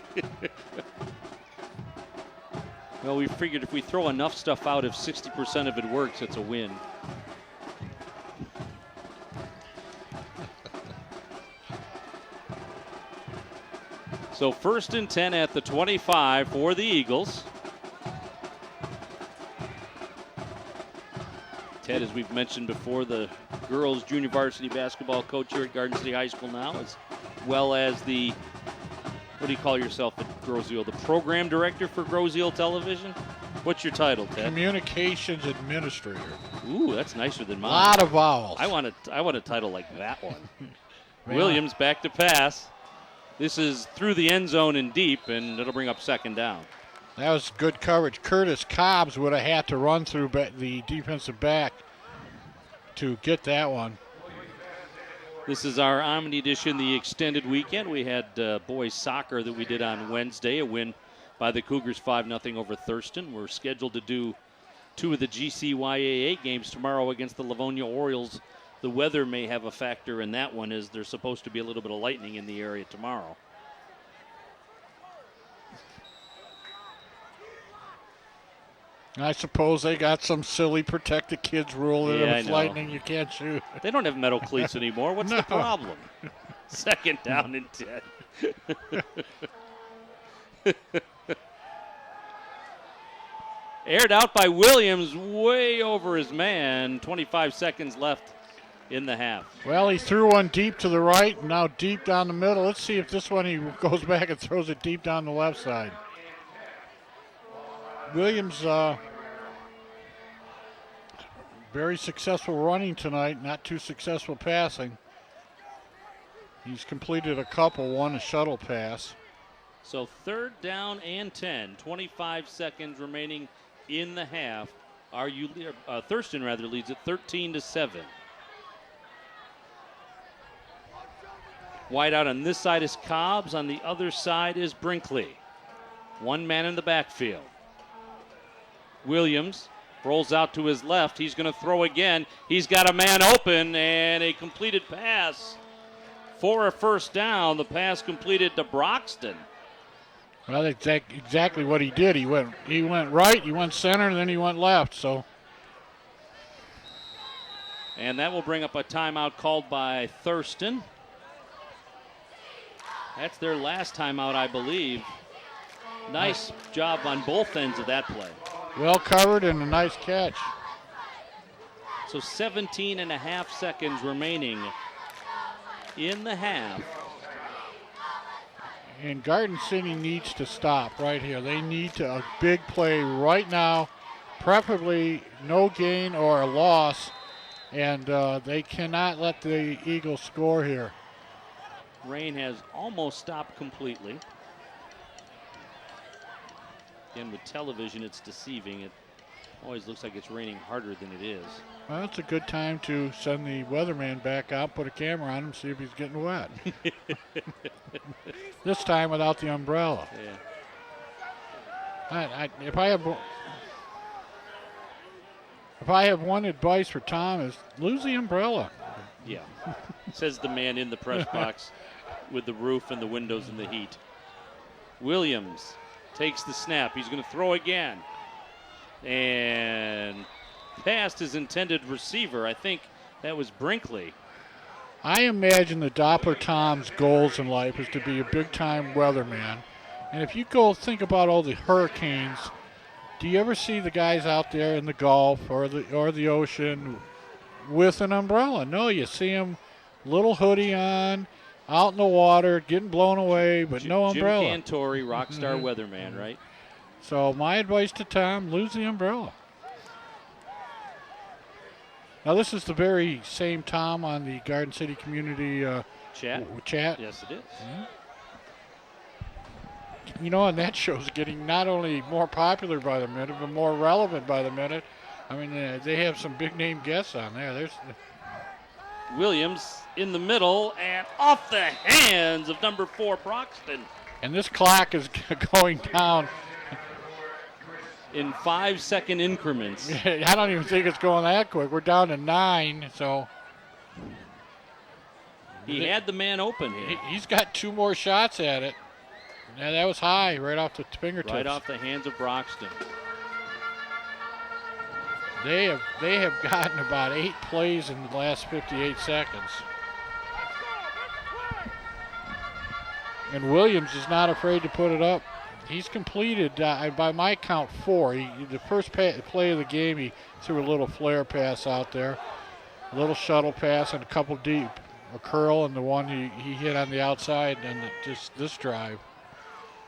Well, we figured if we throw enough stuff out, if 60% of it works, it's a win. So 1st and 10 at the 25 for the Eagles. Ted, as we've mentioned before, the girls junior varsity basketball coach here at Garden City High School now, as well as the, what do you call yourself at Groseal? The program director for Groseal Television? What's your title, Ted? Communications administrator. Ooh, that's nicer than mine. A lot of vowels. I want a title like that one. Williams back to pass. This is through the end zone and deep, and it'll bring up 2nd down. That was good coverage. Curtis Cobbs would have had to run through the defensive back to get that one. This is our Omni edition, the extended weekend. We had boys soccer that we did on Wednesday, a win by the Cougars 5-0 over Thurston. We're scheduled to do 2 of the GCYAA games tomorrow against the Livonia Orioles. The weather may have a factor in that one, as there's supposed to be a little bit of lightning in the area tomorrow. I suppose they got some silly protect the kids rule that if it's lightning you can't shoot. They don't have metal cleats anymore. What's the problem? 2nd down and 10. Aired out by Williams, way over his man. 25 seconds left in the half. Well, he threw one deep to the right, and now deep down the middle. Let's see if this one he goes back and throws it deep down the left side. Williams, very successful running tonight, not too successful passing. He's completed a couple, one a shuttle pass. So 3rd down and 10, 25 seconds remaining in the half. Thurston leads it 13-7. Wide out on this side is Cobbs. On the other side is Brinkley. One man in the backfield. Williams rolls out to his left. He's going to throw again. He's got a man open and a completed pass for a 1st down. The pass completed to Broxton. Well, that's exactly what he did. He went right, he went center, and then he went left. So, and that will bring up a timeout called by Thurston. That's their last timeout, I believe. Nice job on both ends of that play. Well covered and a nice catch. So 17 and a half seconds remaining in the half. And Garden City needs to stop right here. They need a big play right now, preferably no gain or a loss, and they cannot let the Eagles score here. Rain has almost stopped completely. Again, with television, it's deceiving. It always looks like it's raining harder than it is. Well, it's a good time to send the weatherman back out, put a camera on him, see if he's getting wet. This time without the umbrella. Yeah. If I have one advice for Tom is lose the umbrella. Yeah, says the man in the press box with the roof and the windows and the heat. Williams takes the snap. He's going to throw again. And past his intended receiver. I think that was Brinkley. I imagine the Doppler Tom's goals in life is to be a big-time weatherman. And if you go think about all the hurricanes, do you ever see the guys out there in the Gulf or the ocean with an umbrella? No, you see them, little hoodie on, out in the water, getting blown away, but no umbrella. Jim Cantori, rock star weatherman, right? So my advice to Tom, lose the umbrella. Now this is the very same Tom on the Garden City Community chat. Yes, it is. Mm-hmm. You know, and that show's getting not only more popular by the minute, but more relevant by the minute. I mean, they have some big-name guests on there. There's Williams in the middle and off the hands of number 4, Broxton. And this clock is going down in 5-second increments. I don't even think it's going that quick. We're down to 9, so. He had the man open here. He's got 2 more shots at it. Yeah, that was high, right off the fingertips. Right off the hands of Broxton. They have gotten about 8 plays in the last 58 seconds. And Williams is not afraid to put it up. He's completed, by my count, 4. The first play of the game, he threw a little flare pass out there, a little shuttle pass, and a couple deep, a curl, and the one he hit on the outside, and just this drive.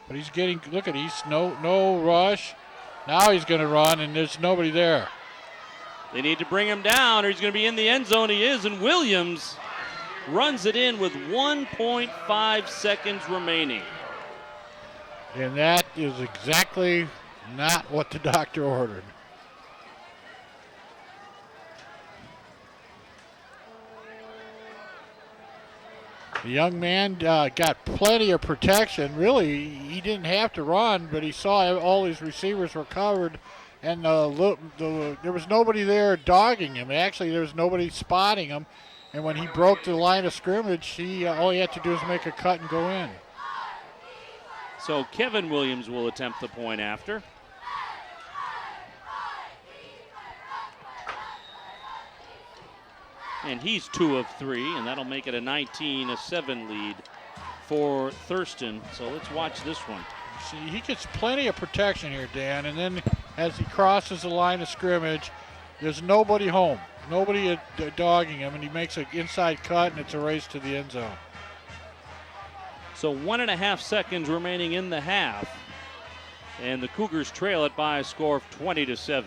But he's getting, look at, he's no rush. Now he's going to run, and there's nobody there. They need to bring him down, or he's going to be in the end zone. He is, and Williams runs it in with 1.5 seconds remaining. And that is exactly not what the doctor ordered. The young man got plenty of protection. Really, he didn't have to run, but he saw all his receivers were covered, and there was nobody there dogging him. Actually, there was nobody spotting him. And when he broke the line of scrimmage, all he had to do was make a cut and go in. So Kevin Williams will attempt the point after. And he's 2 of 3, and that'll make it a 19-7 lead for Thurston. So let's watch this one. See, he gets plenty of protection here, Dan, and then as he crosses the line of scrimmage, there's nobody home. Nobody dogging him, and he makes an inside cut, and it's a race to the end zone. So 1.5 seconds remaining in the half. And the Cougars trail it by a score of 20-7.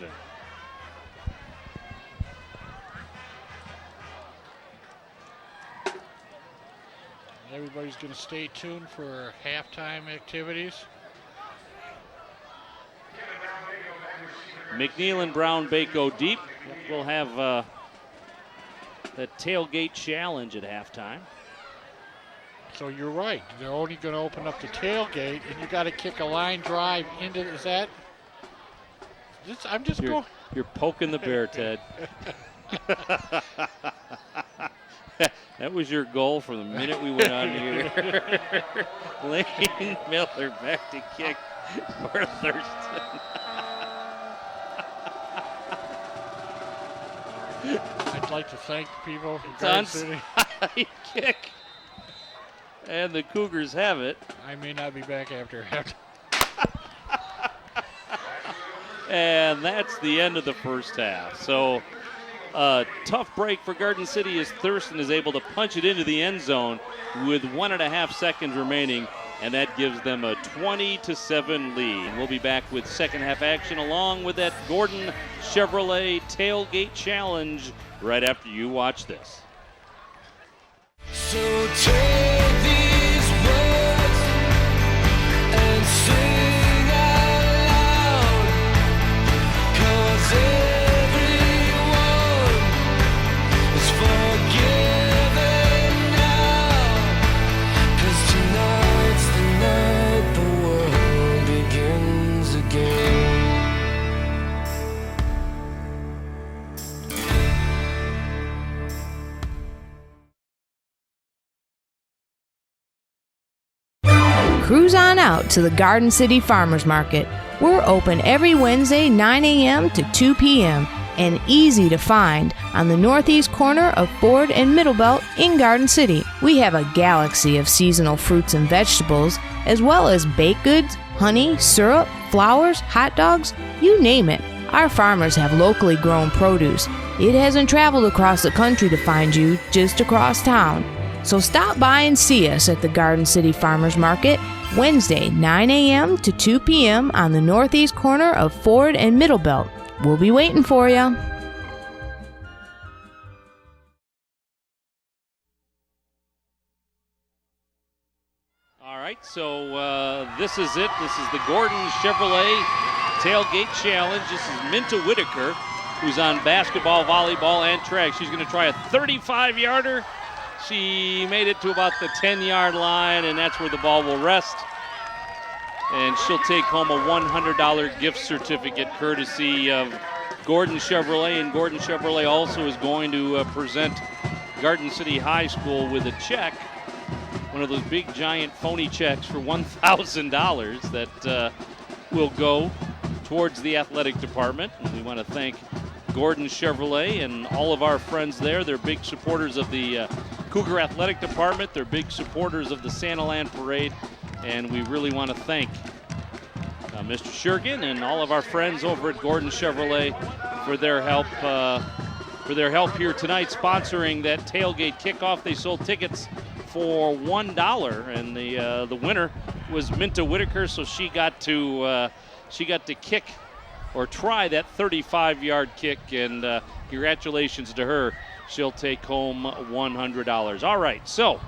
Everybody's going to stay tuned for halftime activities. McNeil and Brown Bay go deep. We'll have the tailgate challenge at halftime. So you're right. They're only going to open up the tailgate, and you got to kick a line drive into. Is that? I'm just going. You're poking the bear, Ted. That was your goal from the minute we went on here. Lane Miller back to kick for Thurston. I'd like to thank people from It's Garden City. onside kick. And the Cougars have it. I may not be back after halftime. And that's the end of the first half. So tough break for Garden City as Thurston is able to punch it into the end zone with 1.5 seconds remaining, and that gives them a 20-7 lead. We'll be back with second half action along with that Gordon Chevrolet tailgate challenge right after you watch this. So take these words and sing out loud, 'cause everyone is forgiven now, 'cause tonight's the night the world begins again. Cruise on out to the Garden City Farmers Market. We're open every Wednesday 9 a.m. to 2 p.m. and easy to find on the northeast corner of Ford and Middlebelt in Garden City. We have a galaxy of seasonal fruits and vegetables, as well as baked goods, honey, syrup, flowers, hot dogs, you name it. Our farmers have locally grown produce. It hasn't traveled across the country to find you, just across town. So stop by and see us at the Garden City Farmers Market, Wednesday, 9 a.m. to 2 p.m. on the northeast corner of Ford and Middlebelt. We'll be waiting for you. All right, so this is it. This is the Gordon Chevrolet Tailgate Challenge. This is Minta Whitaker, who's on basketball, volleyball, and track. She's going to try a 35-yarder. She made it to about the 10-yard line, and that's where the ball will rest. And she'll take home a $100 gift certificate courtesy of Gordon Chevrolet. And Gordon Chevrolet also is going to present Garden City High School with a check, one of those big, giant, phony checks for $1,000 that will go towards the athletic department. And we want to thank Gordon Chevrolet and all of our friends there. They're big supporters of the Cougar Athletic Department. They're big supporters of the Santa Land Parade, and we really want to thank Mr. Shergan and all of our friends over at Gordon Chevrolet for their help here tonight, sponsoring that tailgate kickoff. They sold tickets for $1, and the winner was Minta Whitaker, so she got to kick or try that 35-yard kick, and congratulations to her. She'll take home $100. All right, so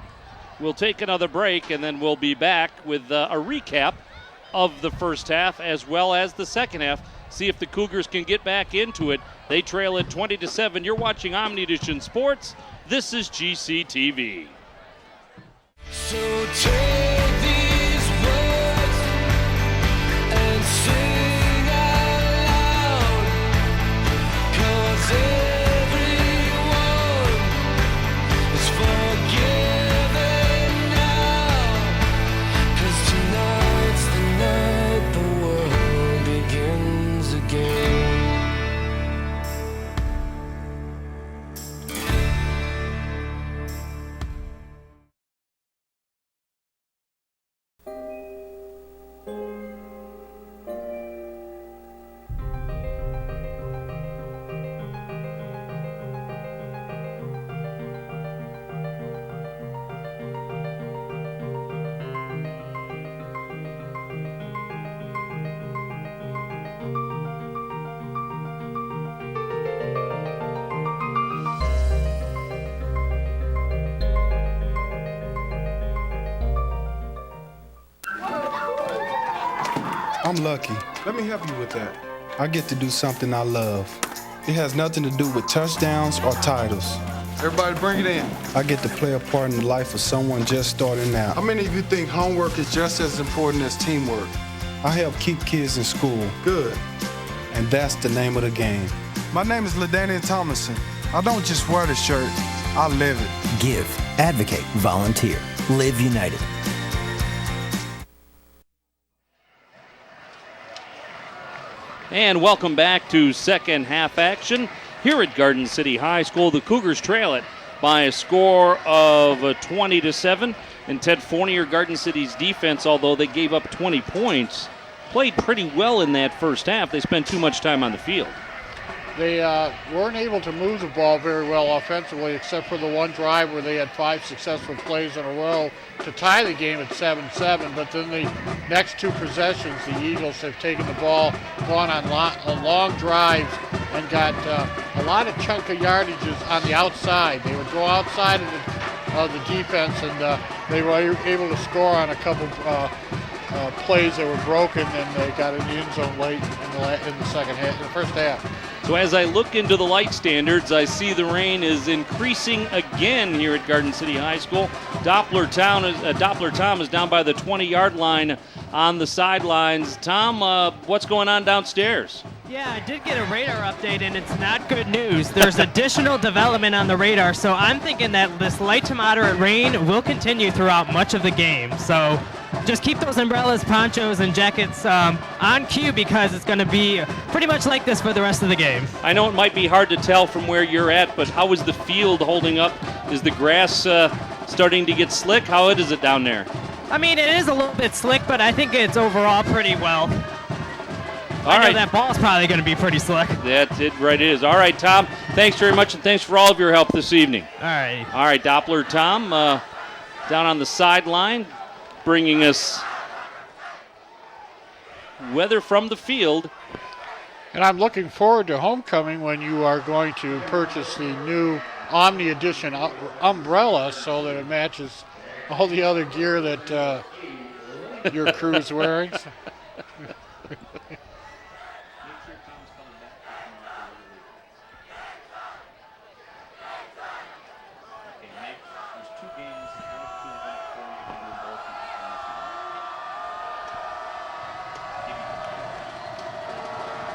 we'll take another break, and then we'll be back with a recap of the first half as well as the second half. See if the Cougars can get back into it. They trail at 20-7. You're watching Omnivision Sports. This is GCTV. So take these words and sing out loud, 'cause everyone is forgiven now, 'cause tonight's the night the world begins again. I'm lucky. Let me help you with that. I get to do something I love. It has nothing to do with touchdowns or titles. Everybody bring it in. I get to play a part in the life of someone just starting out. How many of you think homework is just as important as teamwork? I help keep kids in school. Good. And that's the name of the game. My name is LaDainian Thomason. I don't just wear the shirt, I live it. Give, advocate, volunteer. Live United. And welcome back to second half action here at Garden City High School. The Cougars trail it by a score of 20-7. And Ted Fournier, Garden City's defense, although they gave up 20 points, played pretty well in that first half. They spent too much time on the field. They weren't able to move the ball very well offensively, except for the one drive where they had 5 successful plays in a row to tie the game at 7-7. But then the next 2 possessions, the Eagles have taken the ball, gone on long drives, and got a lot of chunk of yardages on the outside. They would go outside of the defense, and they were able to score on a couple plays that were broken, and they got in the end zone late in the second half, in the first half. So as I look into the light standards, I see the rain is increasing again here at Garden City High School. Doppler Tom is down by the 20-yard line on the sidelines. Tom, what's going on downstairs? Yeah, I did get a radar update, and it's not good news. There's additional development on the radar, so I'm thinking that this light to moderate rain will continue throughout much of the game. So just keep those umbrellas, ponchos, and jackets on cue, because it's going to be pretty much like this for the rest of the game. I know it might be hard to tell from where you're at, but how is the field holding up? Is the grass starting to get slick? How is it down there? I mean, it is a little bit slick, but I think it's overall pretty well. All right. That ball's probably going to be pretty slick. That's it, right it is. All right, Tom, thanks very much, and thanks for all of your help this evening. All right. All right, Doppler Tom down on the sideline, bringing us weather from the field. And I'm looking forward to homecoming, when you are going to purchase the new Omni Edition umbrella so that it matches all the other gear that your crew is wearing.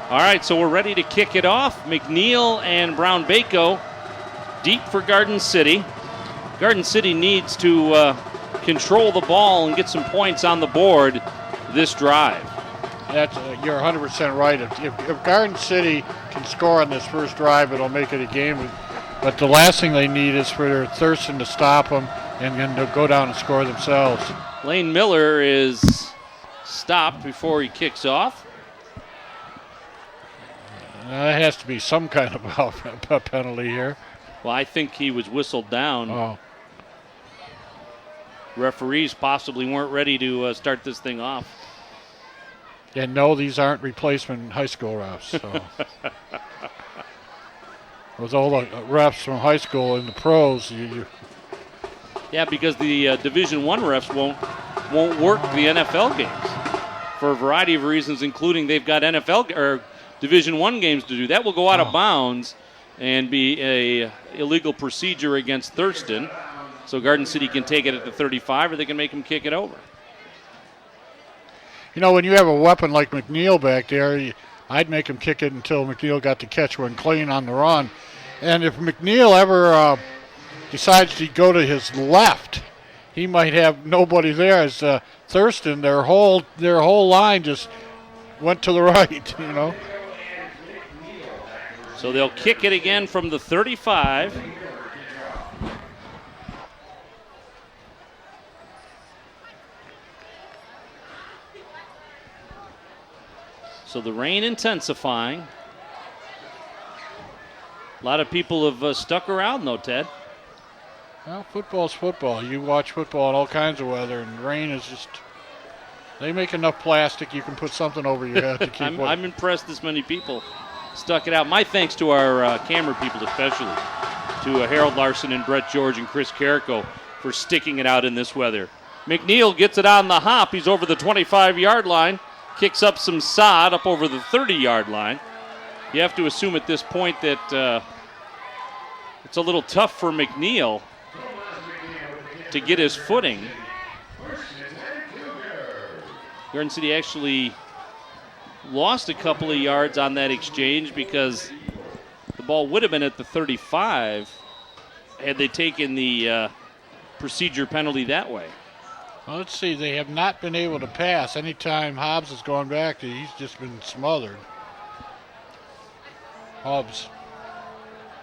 All right, so we're ready to kick it off. McNeil and Brown-Bako deep for Garden City. Garden City needs to control the ball and get some points on the board this drive. You're 100% right. If Garden City can score on this first drive, it'll make it a game. But the last thing they need is for Thurston to stop them and then to go down and score themselves. Lane Miller is stopped before he kicks off. That has to be some kind of penalty here. Well, I think he was whistled down. Oh. Referees possibly weren't ready to start this thing off. And no, these aren't replacement high school refs. So. With all the refs from high school and the pros, Yeah, because the Division I refs won't work the NFL games for a variety of reasons, including they've got NFL or Division I games to do. That will go out of bounds and be a illegal procedure against Thurston. So Garden City can take it at the 35, or they can make them kick it over. You know, when you have a weapon like McNeil back there, I'd make him kick it until McNeil got to catch one clean on the run. And if McNeil ever decides to go to his left, he might have nobody there. As Thurston, their whole line just went to the right, you know. So they'll kick it again from the 35. So the rain intensifying. A lot of people have stuck around, though, Ted. Well, football's football. You watch football in all kinds of weather, and rain is just... They make enough plastic, you can put something over your head to keep I'm impressed this many people stuck it out. My thanks to our camera people especially, to Harold Larson and Brett George and Chris Carrico for sticking it out in this weather. McNeil gets it on the hop. He's over the 25-yard line. kicks up some sod up over the 30-yard line. You have to assume at this point that it's a little tough for McNeil to get his footing. Garden City actually lost a couple of yards on that exchange because the ball would have been at the 35 had they taken the procedure penalty that way. Well, let's see. They have not been able to pass. Anytime Hobbs has gone back, he's just been smothered. Hobbs.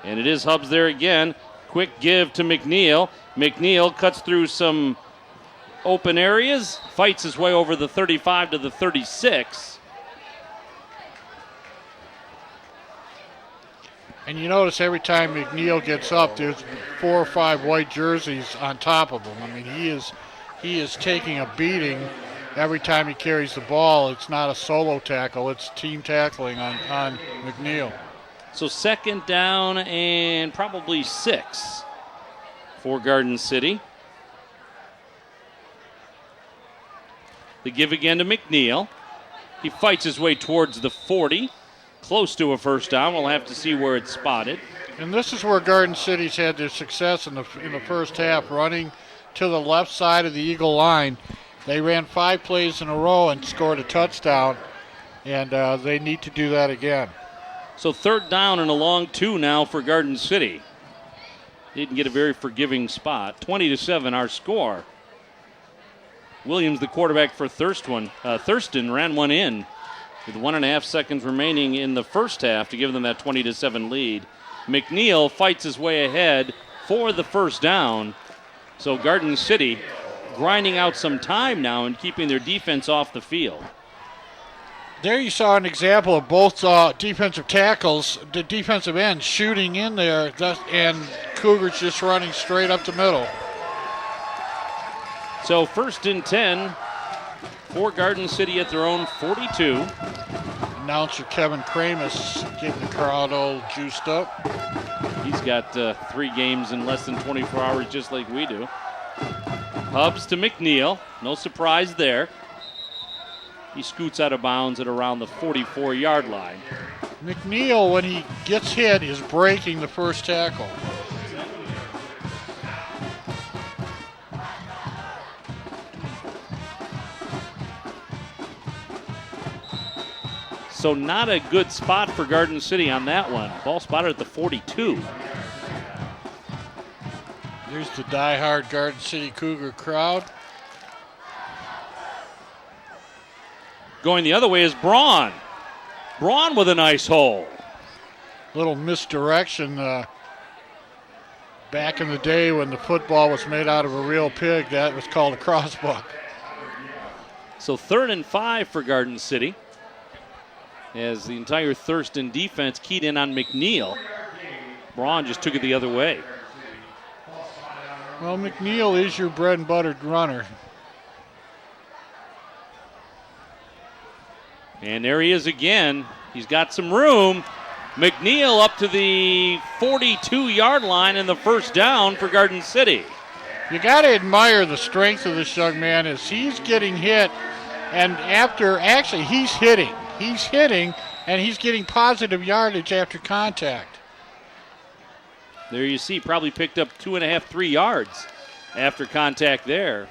And it is Hubbs there again. Quick give to McNeil. McNeil cuts through some open areas, fights his way over the 35 to the 36. And you notice every time McNeil gets up, there's 4 or 5 white jerseys on top of him. I mean, he is taking a beating every time he carries the ball. It's not a solo tackle, it's team tackling on McNeil. So second down and probably 6 for Garden City. The give again to McNeil. He fights his way towards the 40. Close to a first down. We'll have to see where it's spotted. And this is where Garden City's had their success in the first half, running to the left side of the Eagle line. They ran 5 plays in a row and scored a touchdown, and they need to do that again. So third down and a long 2 now for Garden City. Didn't get a very forgiving spot. 20-7 our score. Williams, the quarterback for Thurston, ran one in with 1.5 seconds remaining in the first half to give them that 20-7 lead. McNeil fights his way ahead for the first down. So Garden City grinding out some time now and keeping their defense off the field. There you saw an example of both defensive tackles, the defensive ends shooting in there, and Cougars just running straight up the middle. So first and 10 for Garden City at their own 42. Announcer Kevin Kramus getting the crowd all juiced up. He's got 3 games in less than 24 hours just like we do. Hubbs to McNeil. No surprise there. He scoots out of bounds at around the 44-yard line. McNeil, when he gets hit, is breaking the first tackle. So not a good spot for Garden City on that one. Ball spotted at the 42. There's the diehard Garden City Cougar crowd. Going the other way is Braun. Braun with a nice hole. Little misdirection. Back in the day when the football was made out of a real pig, that was called a crossbuck. So 3rd and 5 for Garden City, as the entire Thurston defense keyed in on McNeil. Braun just took it the other way. Well, McNeil is your bread and buttered runner. And there he is again. He's got some room. McNeil up to the 42-yard line in the first down for Garden City. You got to admire the strength of this young man as he's getting hit, and he's hitting, and he's getting positive yardage after contact. There you see, probably picked up 2.5, 3 yards after contact there.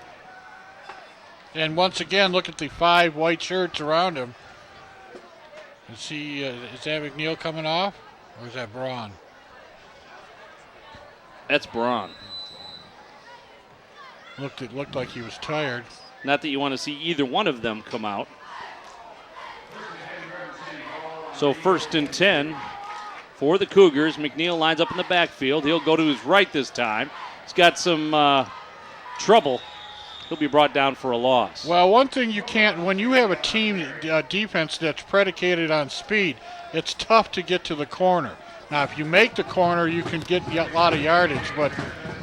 And once again, look at the 5 white shirts around him. Is that McNeil coming off, or is that Braun? That's Braun. It looked like he was tired. Not that you want to see either one of them come out. So 1st and 10 for the Cougars. McNeil lines up in the backfield. He'll go to his right this time. He's got some trouble. He'll be brought down for a loss. Well, one thing you can't, when you have a team defense that's predicated on speed, it's tough to get to the corner. Now, if you make the corner, you can get a lot of yardage, but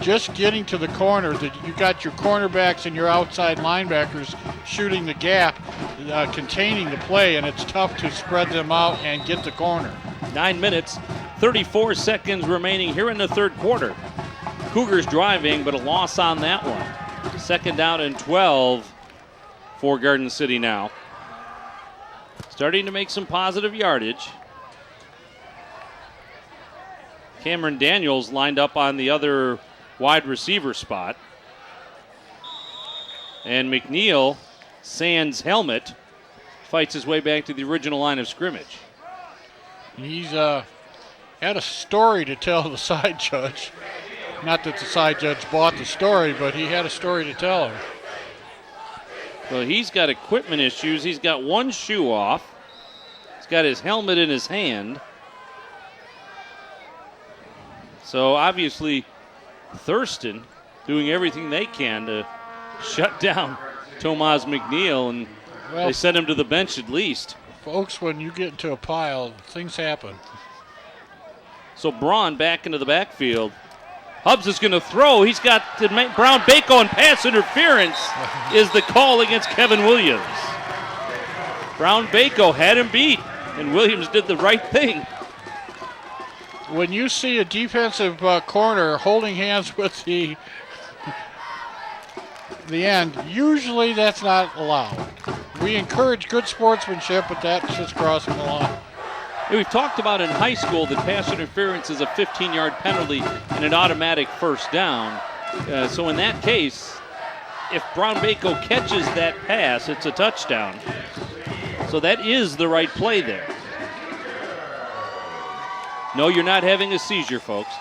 just getting to the corner, you got your cornerbacks and your outside linebackers shooting the gap, containing the play, and it's tough to spread them out and get the corner. 9 minutes, 34 seconds remaining here in the third quarter. Cougars driving, but a loss on that one. 2nd down and 12 for Garden City now. starting to make some positive yardage. Cameron Daniels lined up on the other wide receiver spot. And McNeil, sans helmet, fights his way back to the original line of scrimmage. He's had a story to tell the side judge. Not that the side judge bought the story, but he had a story to tell him. Well, he's got equipment issues. He's got one shoe off. He's got his helmet in his hand. So obviously, Thurston doing everything they can to shut down Tomas McNeil, and they sent him to the bench at least. Folks, when you get into a pile, things happen. So Braun back into the backfield. Hubbs is going to throw. He's got Brown Bako, and pass interference is the call against Kevin Williams. Brown Bako had him beat, and Williams did the right thing. When you see a defensive corner holding hands with the end, usually that's not allowed. We encourage good sportsmanship, but that's just crossing the line. We've talked about in high school that pass interference is a 15-yard penalty and an automatic first down. So in that case, if Brown Bako catches that pass, it's a touchdown. So that is the right play there. No, you're not having a seizure, folks.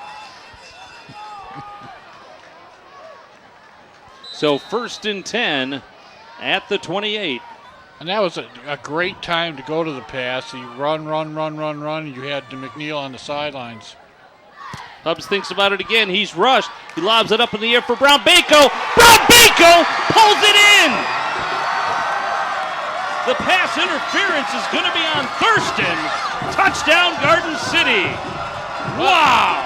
So 1st and 10 at the 28. And that was a great time to go to the pass. You run. You had McNeil on the sidelines. Hubbs thinks about it again. He's rushed. He lobs it up in the air for Brown Bako. Brown Bako pulls it in. The pass interference is going to be on Thurston. Touchdown, Garden City. Wow.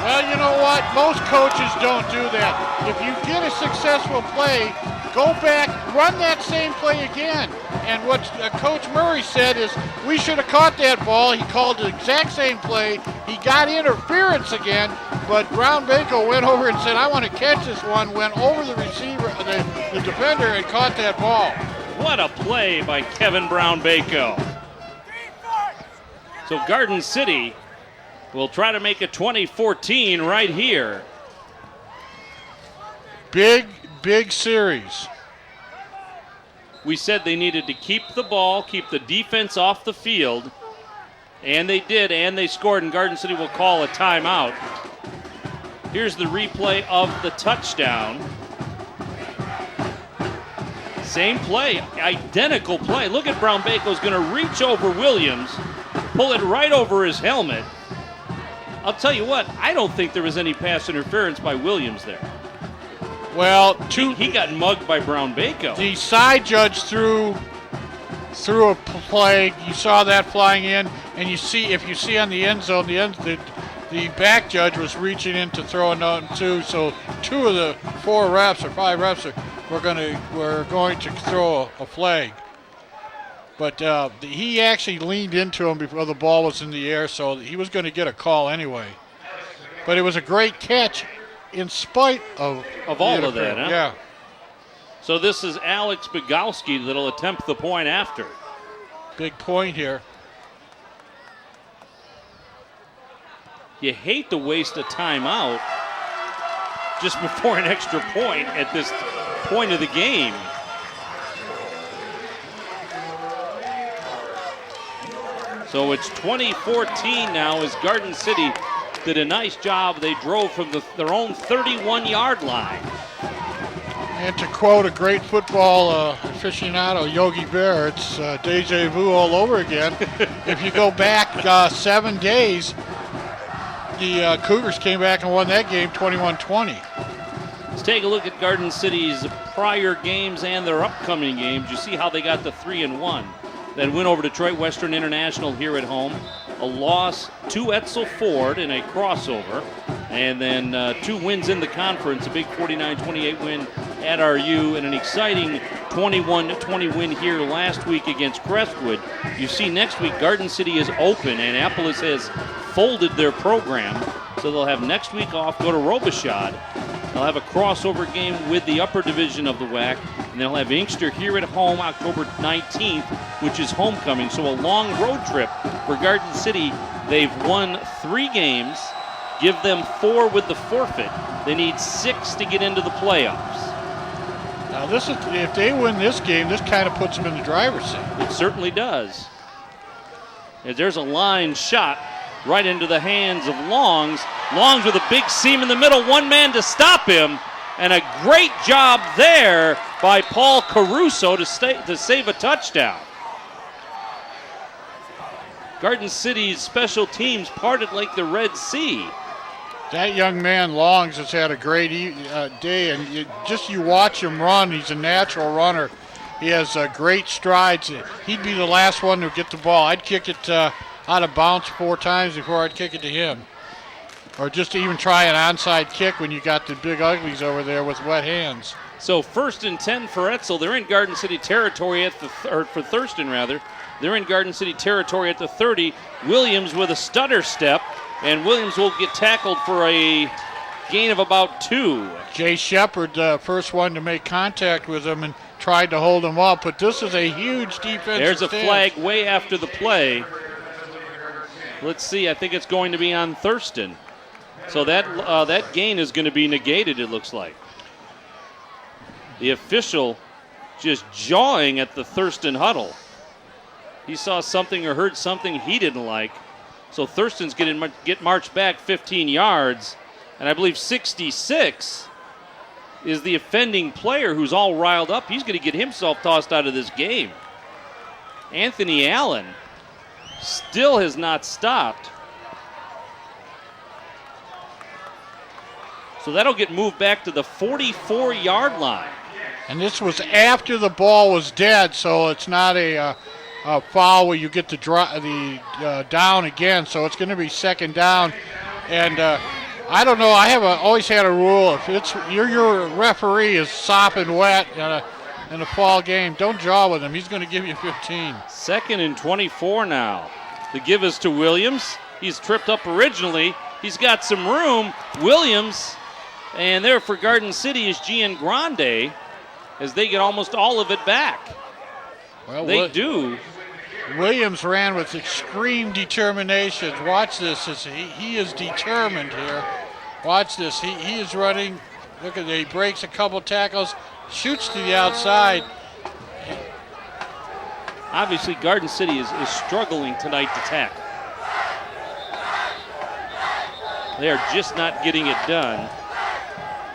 Well, you know what? Most coaches don't do that. If you get a successful play, go back, run that same play again. And what Coach Murray said is, we should have caught that ball. He called the exact same play. He got interference again, but Brown Bako went over and said, I want to catch this one, went over the receiver, the defender, and caught that ball. What a play by Kevin Brown Bako. So Garden City will try to make it 2014 right here. Big series. We said they needed to keep the ball, keep the defense off the field, and they did, and they scored, and Garden City will call a timeout. Here's the replay of the touchdown. Same play, identical play. Look at Brown Bako's going to reach over Williams, pull it right over his helmet. I'll tell you what, I don't think there was any pass interference by Williams there. Well, he got mugged by Brown Bako. The side judge threw a play. You saw that flying in, and if you see on the end zone, the back judge was reaching in to throw a note too. So 2 of the 4 reps or 5 reps were going to throw a flag. But he actually leaned into him before the ball was in the air, so he was going to get a call anyway. But it was a great catch in spite of all of that, huh? Yeah. So this is Alex Bogowski that'll attempt the point after. Big point here. You hate to waste a timeout just before an extra point at this point of the game. So it's 2014 now as Garden City did a nice job. They drove from their own 31-yard line. And to quote a great football aficionado, Yogi Bear, it's deja vu all over again. If you go back 7 days, the Cougars came back and won that game 21-20. Let's take a look at Garden City's prior games and their upcoming games. You see how they got the 3-1. Then win over Detroit Western International here at home. A loss to Etzel Ford in a crossover. And then 2 wins in the conference, a big 49-28 win at RU, and an exciting 21-20 win here last week against Crestwood. You see next week Garden City is open. Annapolis has folded their program, so they'll have next week off, go to Robichaud. They'll have a crossover game with the upper division of the WAC. And they'll have Inkster here at home October 19th, which is homecoming. So a long road trip for Garden City. They've won 3 games. Give them 4 with the forfeit. They need 6 to get into the playoffs. Now this is, if they win this game, this kind of puts them in the driver's seat. It certainly does. As there's a line shot right into the hands of Longs. Longs with a big seam in the middle, one man to stop him. And a great job there by Paul Caruso to save a touchdown. Garden City's special teams parted like the Red Sea. That young man, Longs, has had a great day, and you watch him run. He's a natural runner. He has great strides. He'd be the last one to get the ball. I'd kick it out of bounds 4 times before I'd kick it to him. Or just to even try an onside kick when you got the big uglies over there with wet hands. So 1st and 10 for Etzel. They're in Garden City territory for Thurston rather. They're in Garden City territory at the 30. Williams with a stutter step, and Williams will get tackled for a gain of about 2. Jay Shepard, the first one to make contact with him and tried to hold him up, but this is a huge defensive There's a stand. flag way after the play. Let's see, I think it's going to be on Thurston. So that gain is going to be negated, it looks like. The official just jawing at the Thurston huddle. He saw something or heard something he didn't like. So Thurston's get marched back 15 yards. And I believe 66 is the offending player who's all riled up. He's going to get himself tossed out of this game. Anthony Allen still has not stopped. So that'll get moved back to the 44-yard line. And this was after the ball was dead, so it's not a foul where you get the down again. So it's going to be 2nd down. And I don't know. I have always had a rule: if it's your referee is sopping wet in a fall game, don't jaw with him. He's going to give you 15. 2nd and 24 now. The give is to Williams. He's tripped up originally. He's got some room. Williams. And there for Garden City is Gian Grande as they get almost all of it back. Well, they do. Williams ran with extreme determination. Watch this. He is determined here. Watch this. He is running. Look at that. He breaks a couple tackles, shoots to the outside. Obviously, Garden City is struggling tonight to tackle. They are just not getting it done.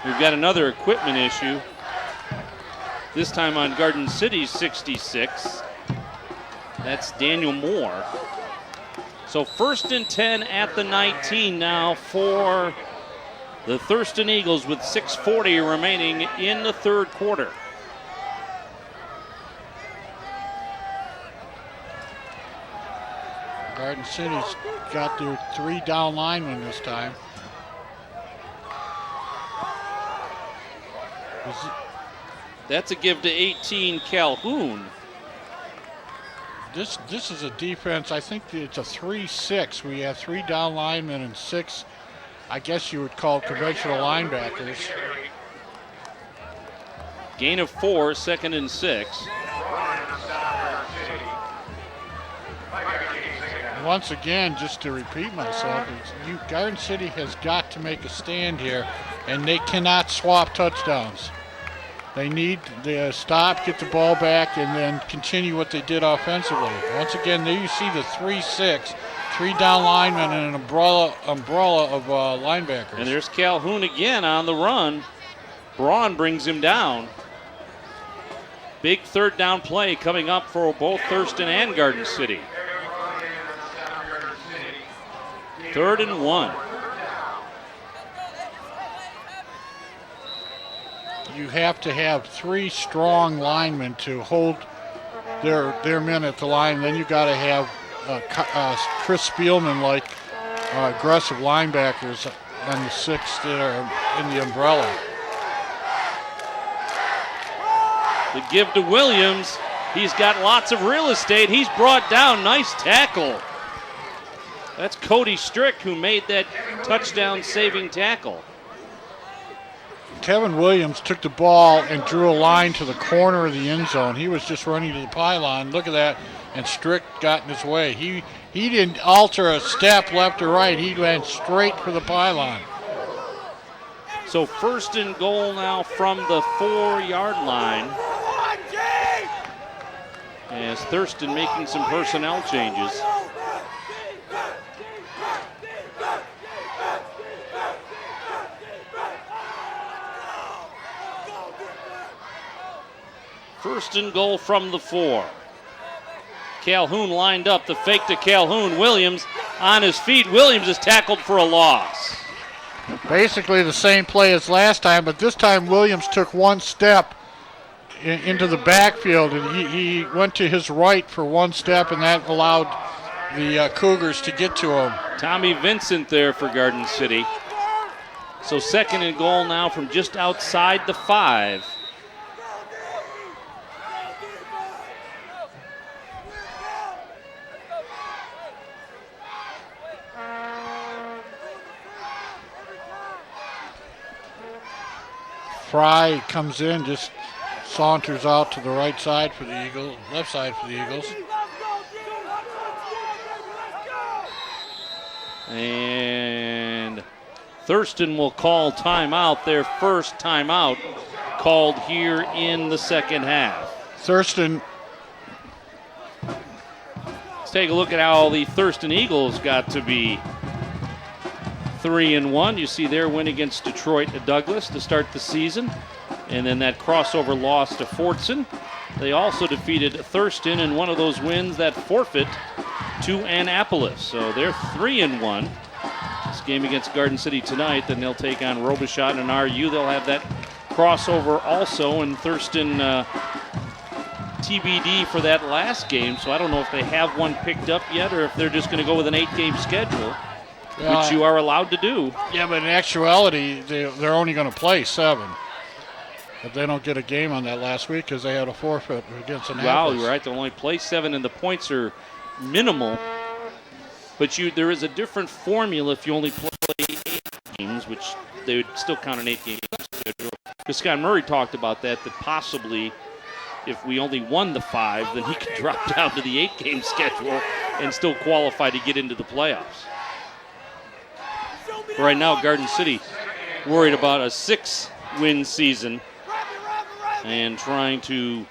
We've got another equipment issue. This time on Garden City 66. That's Daniel Moore. So 1st and 10 at the 19 now for the Thurston Eagles with 6:40 remaining in the 3rd quarter. Garden City's got their 3 down linemen this time. That's a give to 18 Calhoun. This is a defense. I think it's a 3-6. We have 3 down linemen and 6, I guess you would call conventional linebackers. Gain of 4, 2nd and 6. Once again, just to repeat myself, Garden City has got to make a stand here, and they cannot swap touchdowns. They need to stop, get the ball back, and then continue what they did offensively. Once again, there you see the 3-6, 3 down linemen and an umbrella of linebackers. And there's Calhoun again on the run. Braun brings him down. Big 3rd down play coming up for both Thurston and Garden City. 3rd and 1. You have to have 3 strong linemen to hold their men at the line. Then you got to have Chris Spielman-like aggressive linebackers on the 6 that are in the umbrella. The give to Williams. He's got lots of real estate. He's brought down. Nice tackle. That's Cody Strick who made that touchdown saving tackle. Kevin Williams took the ball and drew a line to the corner of the end zone. He was just running to the pylon. Look at that. And Strick got in his way. He didn't alter a step left or right. He went straight for the pylon. So first and goal now from the 4-yard line. As Thurston making some personnel changes. First and goal from the 4. Calhoun lined up, the fake to Calhoun. Williams on his feet. Williams is tackled for a loss. Basically the same play as last time, but this time Williams took one step into the backfield, and he went to his right for one step, and that allowed the Cougars to get to him. Tommy Vincent there for Garden City. So second and goal now from just outside the 5. Fry comes in, just saunters out to the right side for the Eagles, left side for the Eagles. And Thurston will call timeout, their first timeout called here in the second half. Thurston. Let's take a look at how the Thurston Eagles got to be 3-1. You see their win against Detroit at Douglas to start the season. And then that crossover loss to Fortson. They also defeated Thurston in one of those wins that forfeit to Annapolis. So they're 3-1. This game against Garden City tonight, then they'll take on Robichaud and RU. They'll have that crossover also, and Thurston TBD for that last game. So I don't know if they have one picked up yet or if they're just going to go with an 8-game schedule. Which you are allowed to do. Yeah, but in actuality, they're only going to play 7. If they don't get a game on that last week because they had a forfeit against Annapolis. Wow, you're right. They'll only play 7, and the points are minimal. But there is a different formula if you only play 8 games, which they would still count an 8-game schedule. Because Scott Murray talked about that possibly if we only won the 5, then he could drop down to the 8-game schedule and still qualify to get into the playoffs. Right now, Garden City worried about a 6-win season and trying to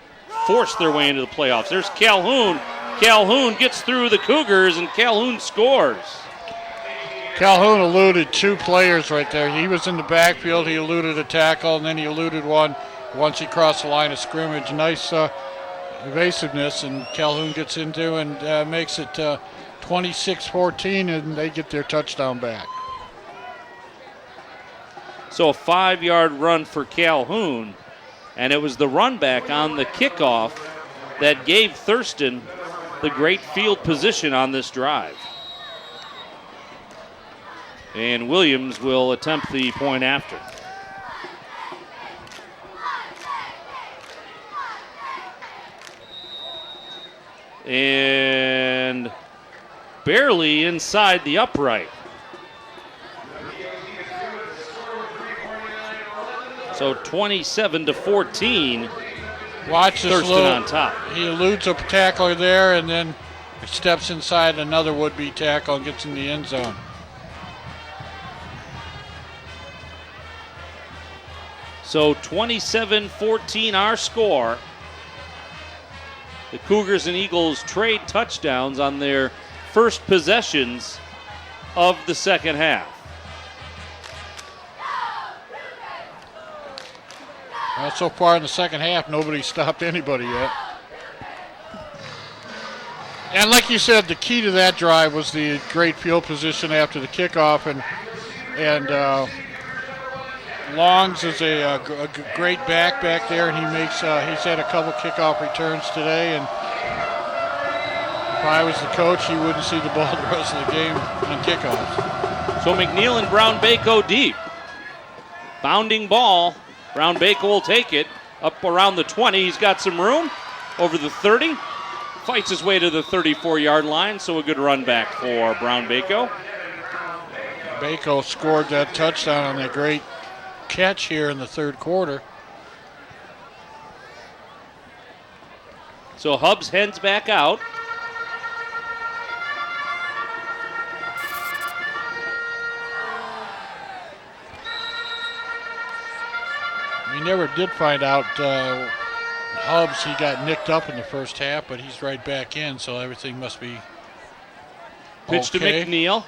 force their way into the playoffs. There's Calhoun. Calhoun gets through the Cougars, and Calhoun scores. Calhoun eluded 2 players right there. He was in the backfield. He eluded a tackle, and then he eluded one once he crossed the line of scrimmage. Nice evasiveness, and Calhoun gets into and makes it 26-14, and they get their touchdown back. So a 5-yard run for Calhoun, and it was the run back on the kickoff that gave Thurston the great field position on this drive. And Williams will attempt the point after. And barely inside the upright. So 27-14. Watch this Thurston on top. He eludes a tackler there and then steps inside another would-be tackle and gets in the end zone. So 27-14 our score. The Cougars and Eagles trade touchdowns on their first possessions of the second half. So far in the second half, nobody stopped anybody yet. And like you said, the key to that drive was the great field position after the kickoff, and Longs is a great back there, and he's had a couple kickoff returns today. And if I was the coach, he wouldn't see the ball the rest of the game on kickoffs. So McNeil and Brown-Bako deep. Bounding ball. Brown-Bako will take it up around the 20. He's got some room over the 30. Fights his way to the 34-yard line, so a good run back for Brown-Bako. Bako scored that touchdown on that great catch here in the third quarter. So Hubs heads back out. We never did find out Hubs, he got nicked up in the first half, but he's right back in, so everything must be Pitch okay. to McNeil,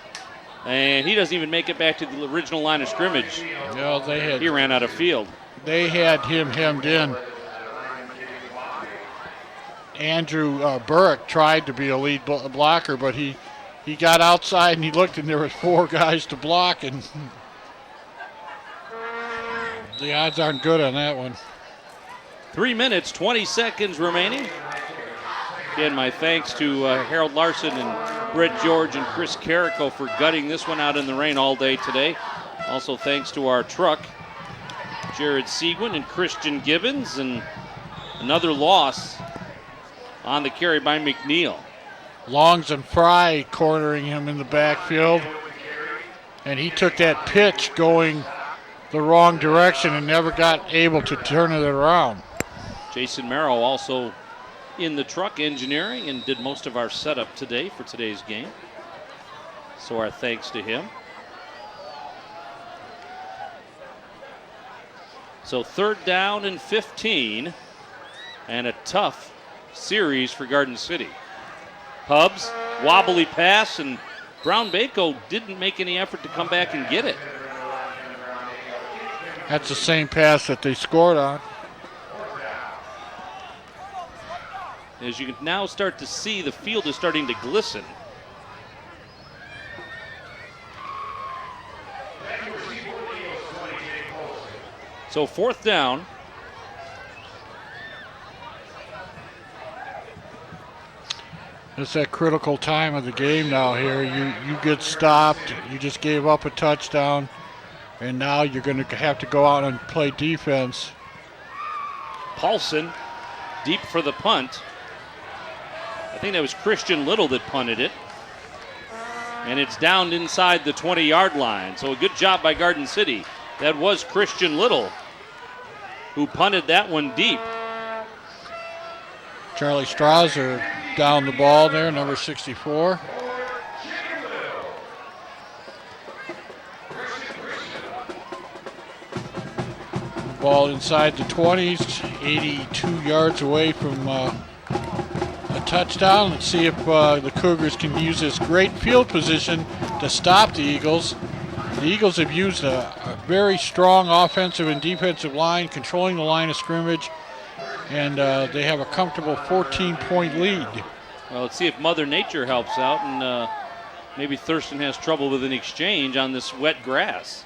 and he doesn't even make it back to the original line of scrimmage. Well, He ran out of field. They had him hemmed in. Andrew Burrick tried to be a lead blocker, but he got outside and he looked and there was 4 guys to block, and the odds aren't good on that one. 3 minutes, 20 seconds remaining. Again, my thanks to Harold Larson and Brett George and Chris Carrico for gutting this one out in the rain all day today. Also thanks to our truck, Jared Seguin and Christian Gibbons, and another loss on the carry by McNeil. Longs and Fry cornering him in the backfield, and he took that pitch going the wrong direction and never got able to turn it around. Jason Merrow also in the truck engineering and did most of our setup today for today's game. So our thanks to him. So 3rd down and 15, and a tough series for Garden City. Hubs, wobbly pass, and Brown Bako didn't make any effort to come back and get it. That's the same pass that they scored on. As you can now start to see, the field is starting to glisten. So 4th down. It's that critical time of the game now here. You get stopped. You just gave up a touchdown, and now you're going to have to go out and play defense. Paulson deep for the punt. I think that was Christian Little that punted it. And it's down inside the 20-yard line. So a good job by Garden City. That was Christian Little who punted that one deep. Charlie Strauser down the ball there, number 64. Ball inside the 20s, 82 yards away from a touchdown. Let's see if the Cougars can use this great field position to stop the Eagles. The Eagles have used a very strong offensive and defensive line, controlling the line of scrimmage, and they have a comfortable 14-point lead. Well, let's see if Mother Nature helps out, and maybe Thurston has trouble with an exchange on this wet grass.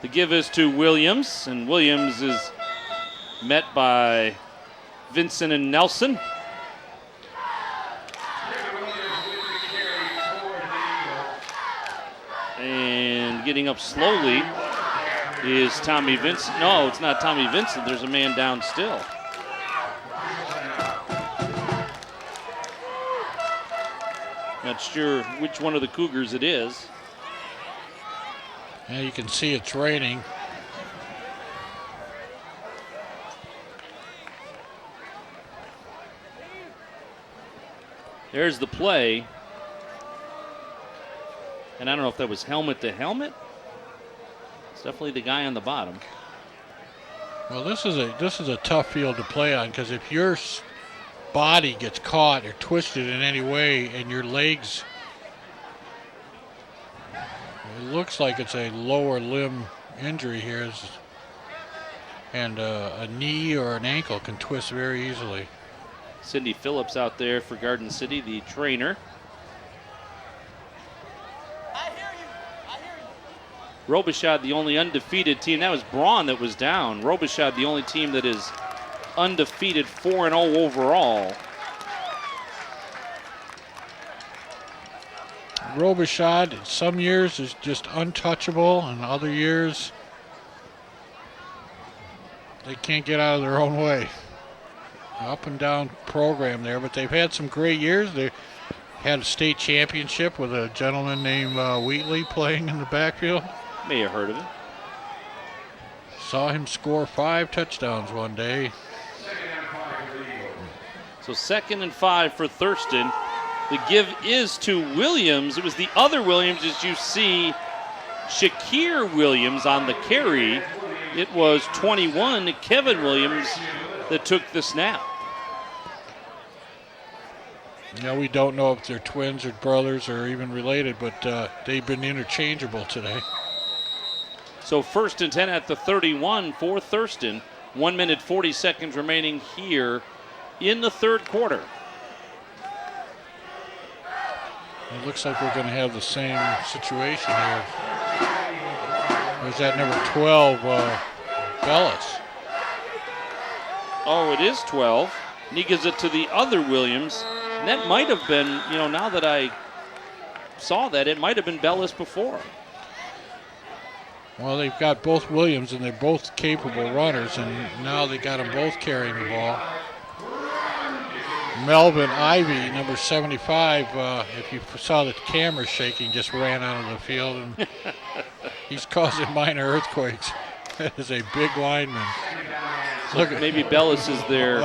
The give is to Williams, and Williams is met by Vincent and Nelson. And getting up slowly is Tommy Vincent. No, it's not Tommy Vincent. There's a man down still. Not sure which one of the Cougars it is. Yeah, you can see it's raining. There's the play. And I don't know if that was helmet to helmet. It's definitely the guy on the bottom. Well, this is a tough field to play on, because if your body gets caught or twisted in any way and your legs, it looks like it's a lower limb injury here, and a knee or an ankle can twist very easily. Cindy Phillips out there for Garden City, the trainer. Robichaud, the only undefeated team. That was Braun that was down. Robichaud, the only team that is undefeated, 4-0 overall. Robichaud, some years is just untouchable, and other years they can't get out of their own way. Up and down program there, but they've had some great years. They had a state championship with a gentleman named Wheatley playing in the backfield. May have heard of it. Saw him score 5 touchdowns one day. So 2nd and 5 for Thurston. The give is to Williams. It was the other Williams, as you see, Shakir Williams on the carry. It was 21, Kevin Williams, that took the snap. Yeah, we don't know if they're twins or brothers or even related, but they've been interchangeable today. So 1st and 10 at the 31 for Thurston. 1 minute 40 seconds remaining here in the third quarter. It looks like we're going to have the same situation here. There's that number 12, Bellis. Oh, it is 12. And he gives it to the other Williams. And that might have been, now that I saw that, it might have been Bellis before. Well, they've got both Williams, and they're both capable runners, and now they got them both carrying the ball. Melvin Ivy, number 75, if you saw the camera shaking, just ran out of the field, and he's causing minor earthquakes. That is a big lineman. Look, maybe Bellis is their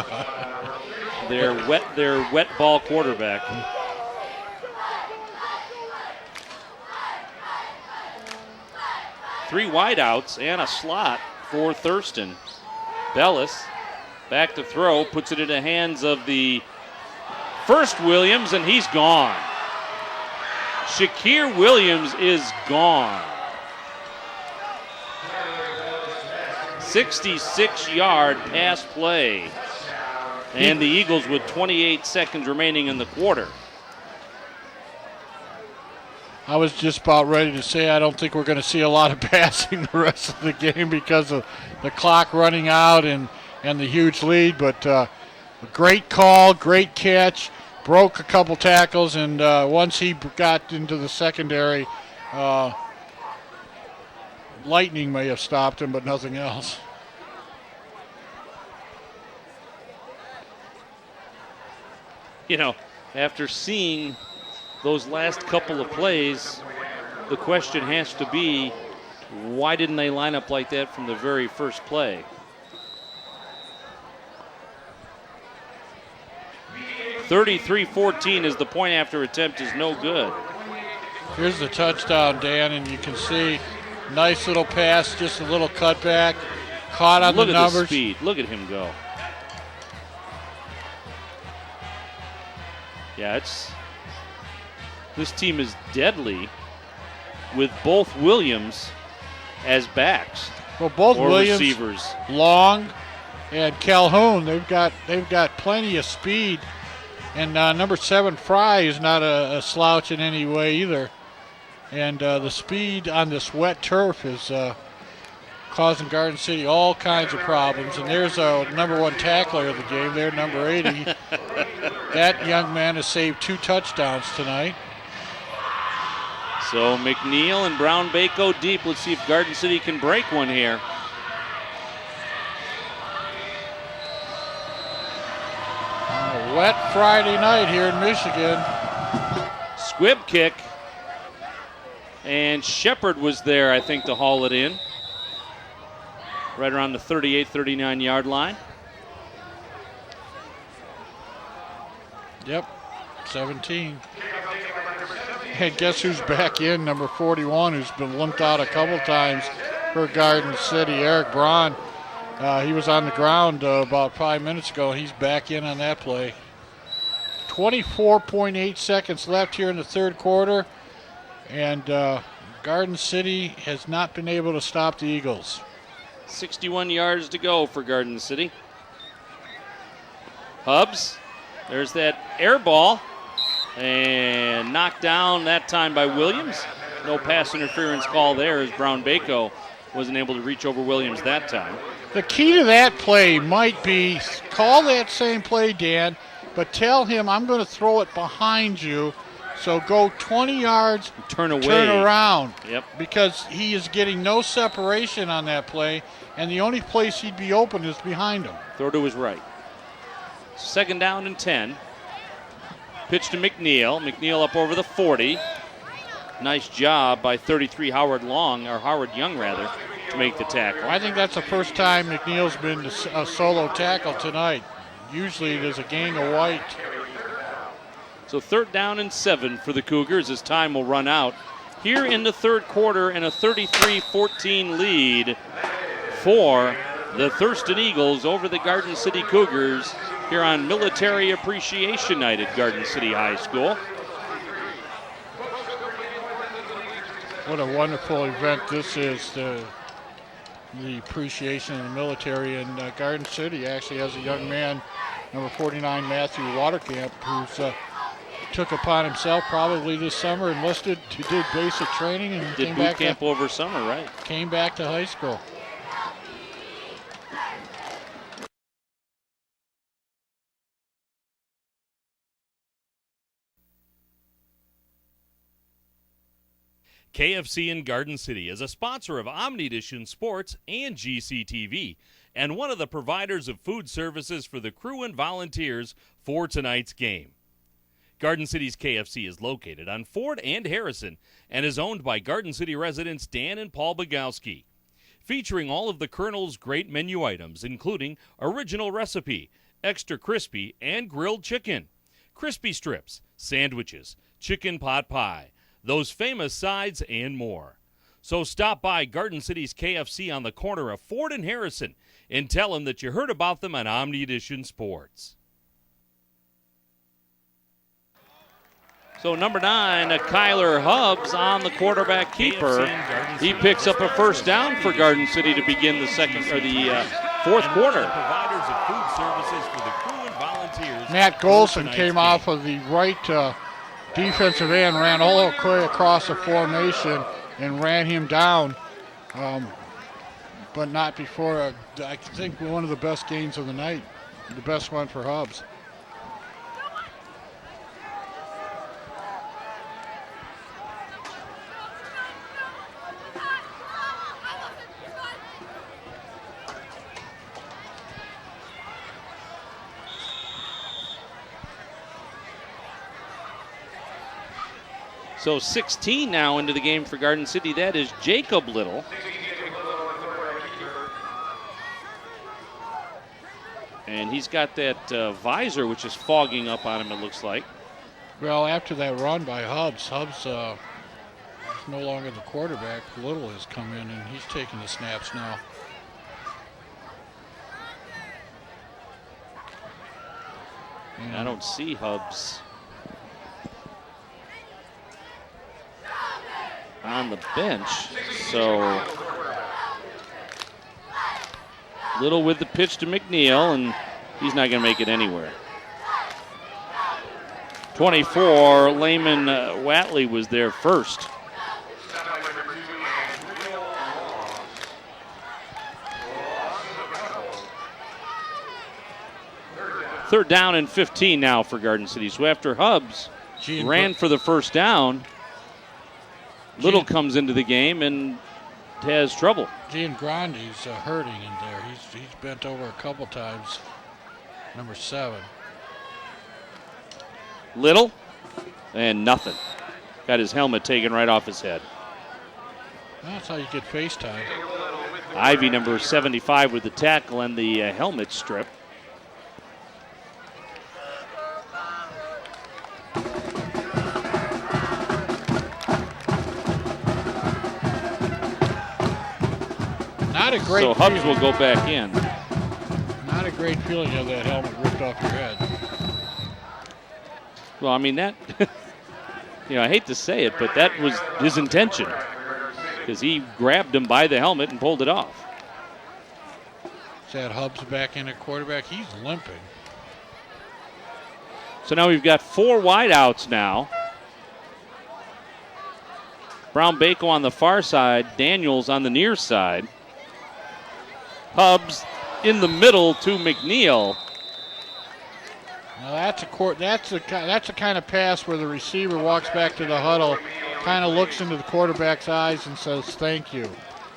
wet ball quarterback. Three wideouts and a slot for Thurston. Bellis back to throw, puts it in the hands of the first Williams, and he's gone. Shakir Williams is gone. 66-yard pass play. And the Eagles with 28 seconds remaining in the quarter. I was just about ready to say I don't think we're going to see a lot of passing the rest of the game because of the clock running out and the huge lead. But a great call, great catch, broke a couple tackles, and once he got into the secondary, lightning may have stopped him, but nothing else. After seeing those last couple of plays, the question has to be, why didn't they line up like that from the very first play? (33-14) is the point after attempt is no good. Here's the touchdown, Dan, and you can see nice little pass, just a little cutback, caught on the numbers. Look at the speed. Look at him go. Yeah, this team is deadly with both Williams as backs. Well, both or Williams, receivers. Long, and Calhoun. They've got plenty of speed, and number 7 Fry is not a slouch in any way either. And the speed on this wet turf is causing Garden City all kinds of problems. And there's a number 1 tackler of the game there, number 80. That young man has saved 2 touchdowns tonight. So McNeil and Brown Bako deep. Let's see if Garden City can break one here. A wet Friday night here in Michigan. Squib kick. And Shepard was there, I think, to haul it in. Right around the 38, 39-yard line. Yep, 17. And guess who's back in? Number 41, who's been limped out a couple times for Garden City, Eric Braun. He was on the ground about 5 minutes ago. He's back in on that play. 24.8 seconds left here in the third quarter. And Garden City has not been able to stop the Eagles. 61 yards to go for Garden City. Hubbs. There's that air ball, and knocked down that time by Williams. No pass interference call there as Brown Bako wasn't able to reach over Williams that time. The key to that play might be call that same play, Dan, but tell him I'm going to throw it behind you, so go 20 yards, turn away, turn around. Yep. Because he is getting no separation on that play, and the only place he'd be open is behind him. Throw to his right. 2nd down and 10. Pitch to McNeil. McNeil up over the 40. Nice job by 33 Howard Young rather. to make the tackle. I think that's the first time McNeil's been a solo tackle tonight. Usually there's a gang of white. So 3rd down and 7 for the Cougars as time will run out here in the 3rd quarter, and a 33-14 lead for the Thurston Eagles over the Garden City Cougars here on Military Appreciation Night at Garden City High School. What a wonderful event this is, the appreciation of the military. And Garden City actually has a young man, number 49, Matthew Watercamp, who's took upon himself probably this summer, enlisted, did basic training, and did boot camp over summer, right? Came back to high school. KFC in Garden City is a sponsor of Omnidition Sports and GCTV, and one of the providers of food services for the crew and volunteers for tonight's game. Garden City's KFC is located on Ford and Harrison and is owned by Garden City residents Dan and Paul Bogowski. Featuring all of the Colonel's great menu items, including original recipe, extra crispy, and grilled chicken, crispy strips, sandwiches, chicken pot pie, those famous sides, and more. So stop by Garden City's KFC on the corner of Ford and Harrison and tell them that you heard about them on Omnidition Sports. So number 9, Kyler Hubbs on the quarterback keeper. He picks up a first down for Garden City to begin the 4th quarter. Matt Golson came off of the right defensive end, ran all the way across the formation and ran him down, but not before, I think, one of the best gains of the night, the best one for Hubbs. So 16 now into the game for Garden City. That is Jacob Little. And he's got that visor, which is fogging up on him, it looks like. Well, after that run by Hubbs is no longer the quarterback. Little has come in, and he's taking the snaps now. And I don't see Hubbs on the bench, so Little with the pitch to McNeil, and he's not going to make it anywhere. 24, Layman Watley was there first. Third down and 15 now for Garden City. So after Hubbs ran for the first down, Little comes into the game and has trouble. Giangrandi's hurting in there. He's bent over a couple times. Number 7. Little, and nothing. Got his helmet taken right off his head. That's how you get FaceTime. Ivy, number 75, with the tackle and the helmet strip. Not a great so Hubbs will go back in. Not a great feeling to have that helmet ripped off your head. Well, I mean, that, I hate to say it, but that was his intention, because he grabbed him by the helmet and pulled it off. Is that Hubbs back in at quarterback? He's limping. So now we've got 4 wideouts now. Brown Bako on the far side, Daniels on the near side. Hubbs in the middle to McNeil. Now that's a kind of pass where the receiver walks back to the huddle, kind of looks into the quarterback's eyes and says, "Thank you."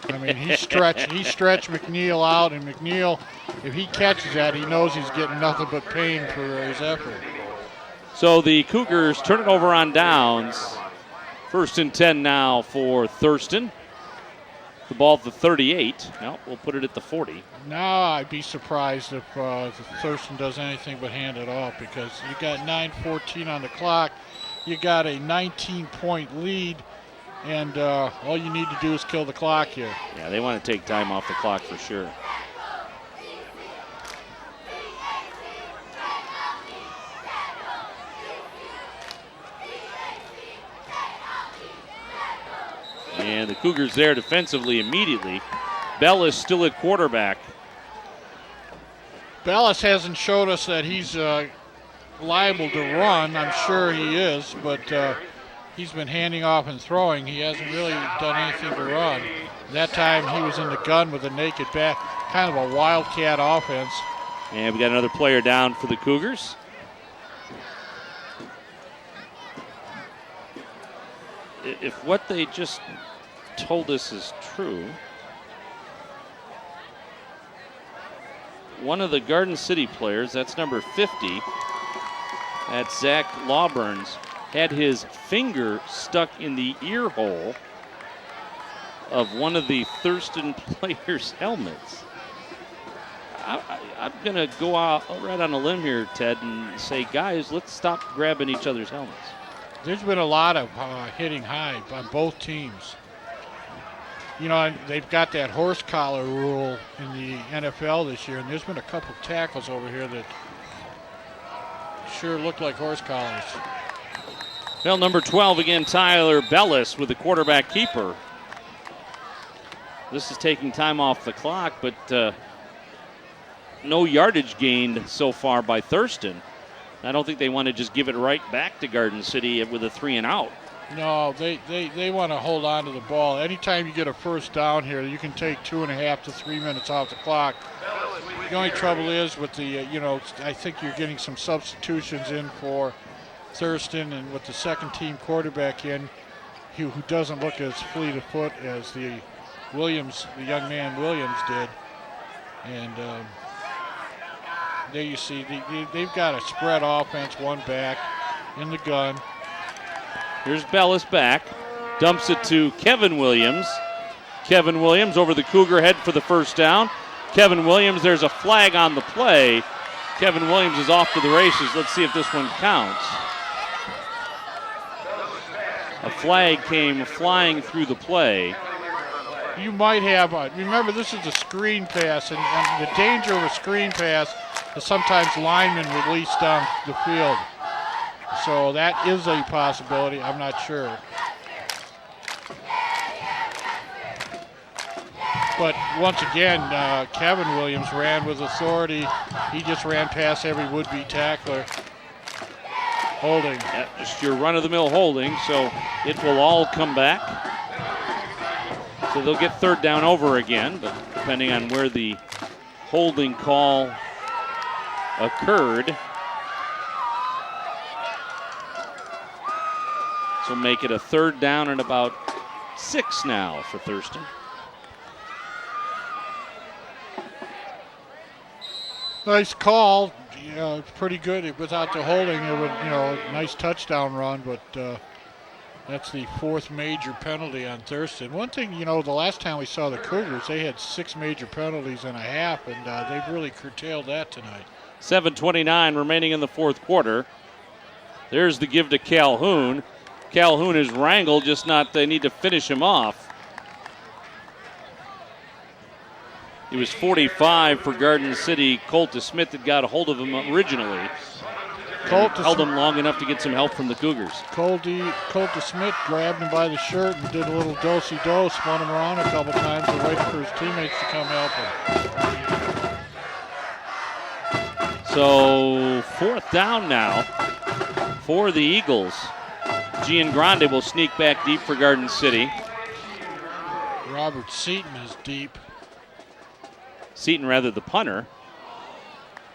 I mean, he stretched McNeil out, and McNeil, if he catches that, he knows he's getting nothing but pain for his effort. So the Cougars turn it over on downs. 1st and 10 now for Thurston. the ball at the 38. No, we'll put it at the 40. Now I'd be surprised if Thurston does anything but hand it off, because you got 9:14 on the clock. You got a 19-point lead, and all you need to do is kill the clock here. Yeah, they want to take time off the clock for sure. And the Cougars there defensively immediately. Bell is still at quarterback. Bellis hasn't showed us that he's liable to run. I'm sure he is, but he's been handing off and throwing. He hasn't really done anything to run. That time he was in the gun with a naked back, kind of a wildcat offense. And we got another player down for the Cougars. If what they just told us is true, one of the Garden City players, that's number 50, that's Zach Lawburns, had his finger stuck in the ear hole of one of the Thurston players' helmets. I'm going to go out right on a limb here, Ted, and say, guys, let's stop grabbing each other's helmets. There's been a lot of hitting high on both teams. You know, they've got that horse collar rule in the NFL this year, and there's been a couple tackles over here that sure look like horse collars. Well, number 12 again, Tyler Bellis with the quarterback keeper. This is taking time off the clock, but no yardage gained so far by Thurston. I don't think they want to just give it right back to Garden City with a 3 and out. No, they want to hold on to the ball. Anytime you get a first down here, you can take 2.5 to 3 minutes off the clock. The only trouble is with the, I think you're getting some substitutions in for Thurston, and with the second team quarterback in, who doesn't look as fleet of foot as the young man Williams did. And there you see, they've got a spread offense, one back in the gun. Here's Bellis back, dumps it to Kevin Williams. Kevin Williams over the Cougar head for the first down. Kevin Williams, there's a flag on the play. Kevin Williams is off to the races. Let's see if this one counts. A flag came flying through the play. You might have, remember this is a screen pass, and the danger of a screen pass is sometimes linemen release down the field. So that is a possibility. I'm not sure. But once again, Kevin Williams ran with authority. He just ran past every would-be tackler. Holding. Yeah, just your run-of-the-mill holding, so it will all come back. So they'll get third down over again, but depending on where the holding call occurred, this will make it a third down and about 6 now for Thurston. Nice call. Yeah, it's pretty good without the holding. It would, a nice touchdown run, but that's the fourth major penalty on Thurston. One thing, the last time we saw the Cougars, they had 6 major penalties and a half, and they've really curtailed that tonight. 7:29 remaining in the fourth quarter. There's the give to Calhoun. Calhoun is wrangled, just not, they need to finish him off. He was 45 for Garden City. Colt Smith had got a hold of him originally. Held him long enough to get some help from the Cougars. Colt Smith grabbed him by the shirt and did a little do-si-do, spun him around a couple times and waited for his teammates to come help him. So fourth down now for the Eagles. Giangrande will sneak back deep for Garden City. Robert Seaton is deep. Seaton, rather, the punter.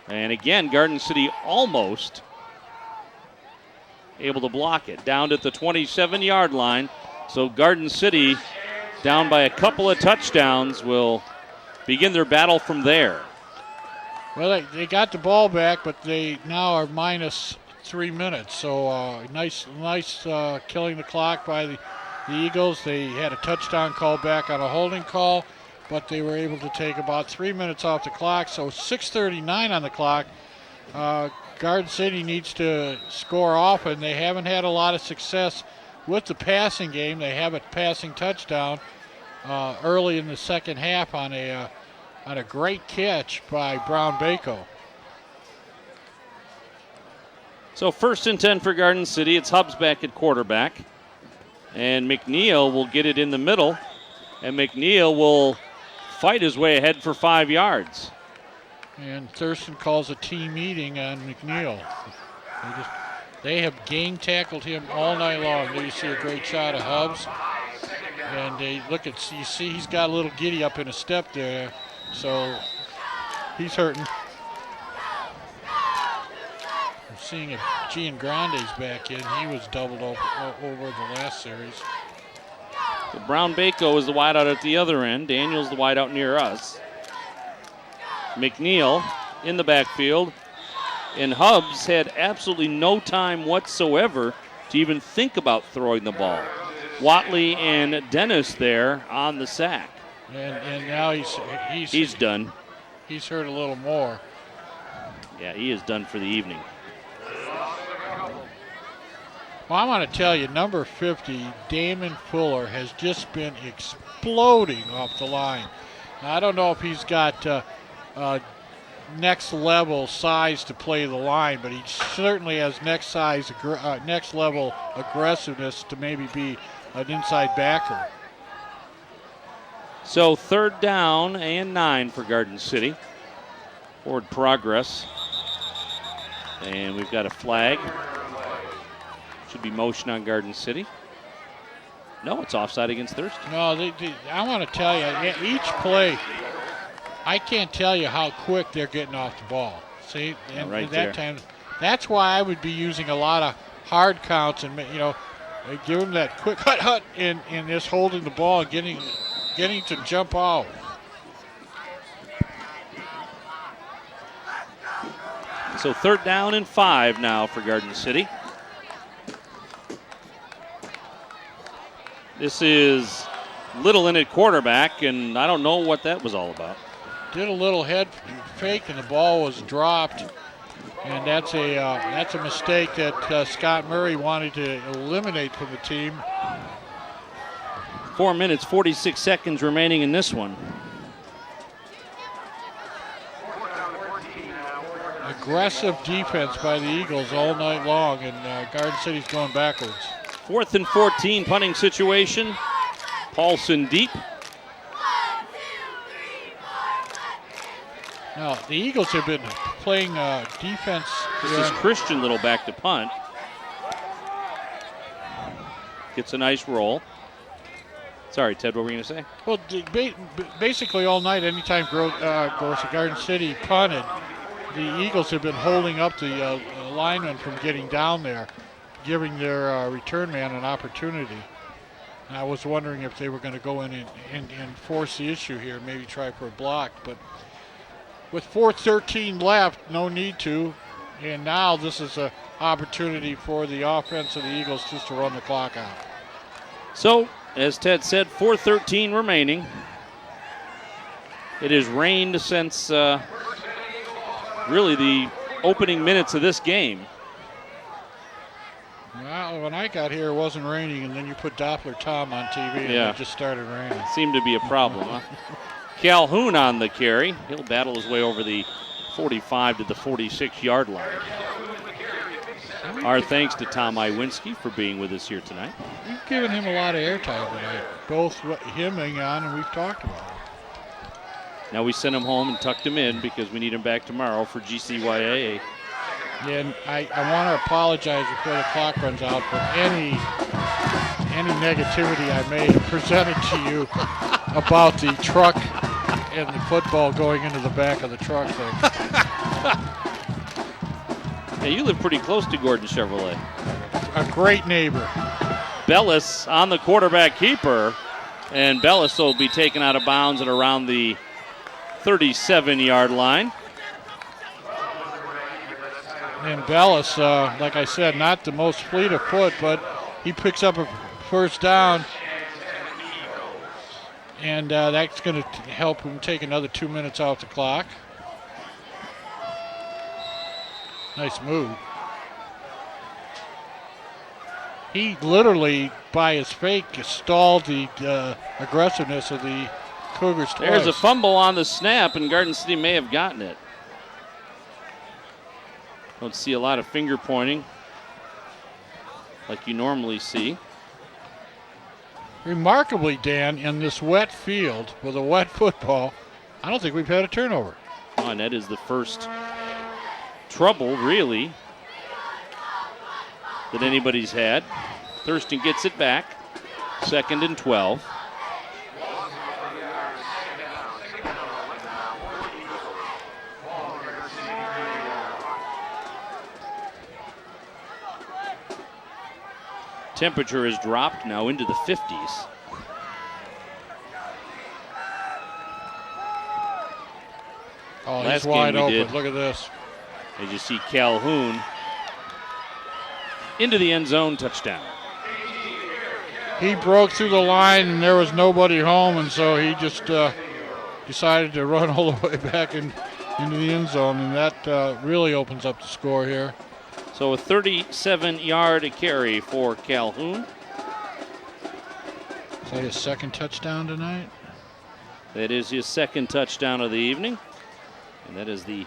And again, Garden City almost able to block it. Down at the 27-yard line. So Garden City, down by a couple of touchdowns, will begin their battle from there. Well, they got the ball back, but they now are minus 3 minutes. So nice killing the clock by the The Eagles, they had a touchdown call back on a holding call, but they were able to take about 3 minutes off the clock. So 6:39 on the clock. Garden City needs to score often. They haven't had a lot of success with the passing game. They have a passing touchdown early in the second half on a great catch by Brown Bako. So 1st and 10 for Garden City. It's Hubbs back at quarterback. And McNeil will get it in the middle. And McNeil will fight his way ahead for 5 yards. And Thurston calls a team meeting on McNeil. They have gang tackled him all night long. There you see a great shot of Hubbs. And you see he's got a little giddy up in a step there. So he's hurting. I'm seeing if Gian Grande's back in. He was doubled over the last series. So Brown Bako is the wideout at the other end. Daniel's the wideout near us. McNeil in the backfield. And Hubbs had absolutely no time whatsoever to even think about throwing the ball. Watley and Dennis there on the sack. And now he's done. He's hurt a little more. Yeah, he is done for the evening. Well, I want to tell you, number 50, Damon Fuller, has just been exploding off the line. Now, I don't know if he's got next level size to play the line, but he certainly has next level aggressiveness to maybe be an inside backer. So 3rd down and 9 for Garden City. Forward progress. And we've got a flag. Should be motion on Garden City. No, it's offside against Thurston. No, I want to tell you, each play, I can't tell you how quick they're getting off the ball. See, and right at there. that time, that's why I would be using a lot of hard counts and give them that quick hut in just holding the ball and getting to jump out. So 3rd down and 5 now for Garden City. This is Little in at quarterback, and I don't know what that was all about. Did a little head fake, and the ball was dropped. And that's a mistake that Scott Murray wanted to eliminate from the team. 4 minutes, 46 seconds remaining in this one. Aggressive defense by the Eagles all night long, and Garden City's going backwards. 4th and 14 punting situation. Paulson deep. Now, the Eagles have been playing defense. This is Christian Little back to punt. Gets a nice roll. Sorry, Ted, what were you going to say? Well, basically all night, anytime Garden City punted, the Eagles have been holding up the linemen from getting down there, giving their return man an opportunity. And I was wondering if they were going to go in and force the issue here, maybe try for a block. But with 4:13 left, no need to. And now this is an opportunity for the offense of the Eagles just to run the clock out. So, as Ted said, 4:13 remaining. It has rained since really the opening minutes of this game. Well, when I got here, it wasn't raining, and then you put Doppler Tom on TV, and it just started raining. Seemed to be a problem, huh? Calhoun on the carry. He'll battle his way over the 45 to the 46-yard line. Our thanks to Tom Iwinski for being with us here tonight. We've given him a lot of airtime tonight, both him and Jan, and we've talked about it. Now we sent him home and tucked him in because we need him back tomorrow for GCYA. Yeah, and I want to apologize before the clock runs out for any negativity I may have presented to you about the truck and the football going into the back of the truck thing. Yeah, you live pretty close to Gordon Chevrolet. A great neighbor. Bellis on the quarterback keeper, and Bellis will be taken out of bounds at around the 37-yard line. And Bellis, like I said, not the most fleet of foot, but he picks up a first down And that's going to help him take another 2 minutes off the clock. Nice move. He literally, by his fake, stalled the aggressiveness of the Cougars twice. There's a fumble on the snap, and Garden City may have gotten it. Don't see a lot of finger pointing like you normally see. Remarkably, Dan, in this wet field with a wet football, I don't think we've had a turnover. Oh, and that is the first trouble, really, that anybody's had. Thurston gets it back. 2nd and 12. Temperature has dropped now into the 50s. Oh, Last he's wide game we open. did. Look at this. As you see Calhoun into the end zone, touchdown. He broke through the line and there was nobody home, and so he just decided to run all the way back into the end zone, and that really opens up the score here. So a 37-yard carry for Calhoun. Is that his second touchdown tonight? That is his second touchdown of the evening. And that is the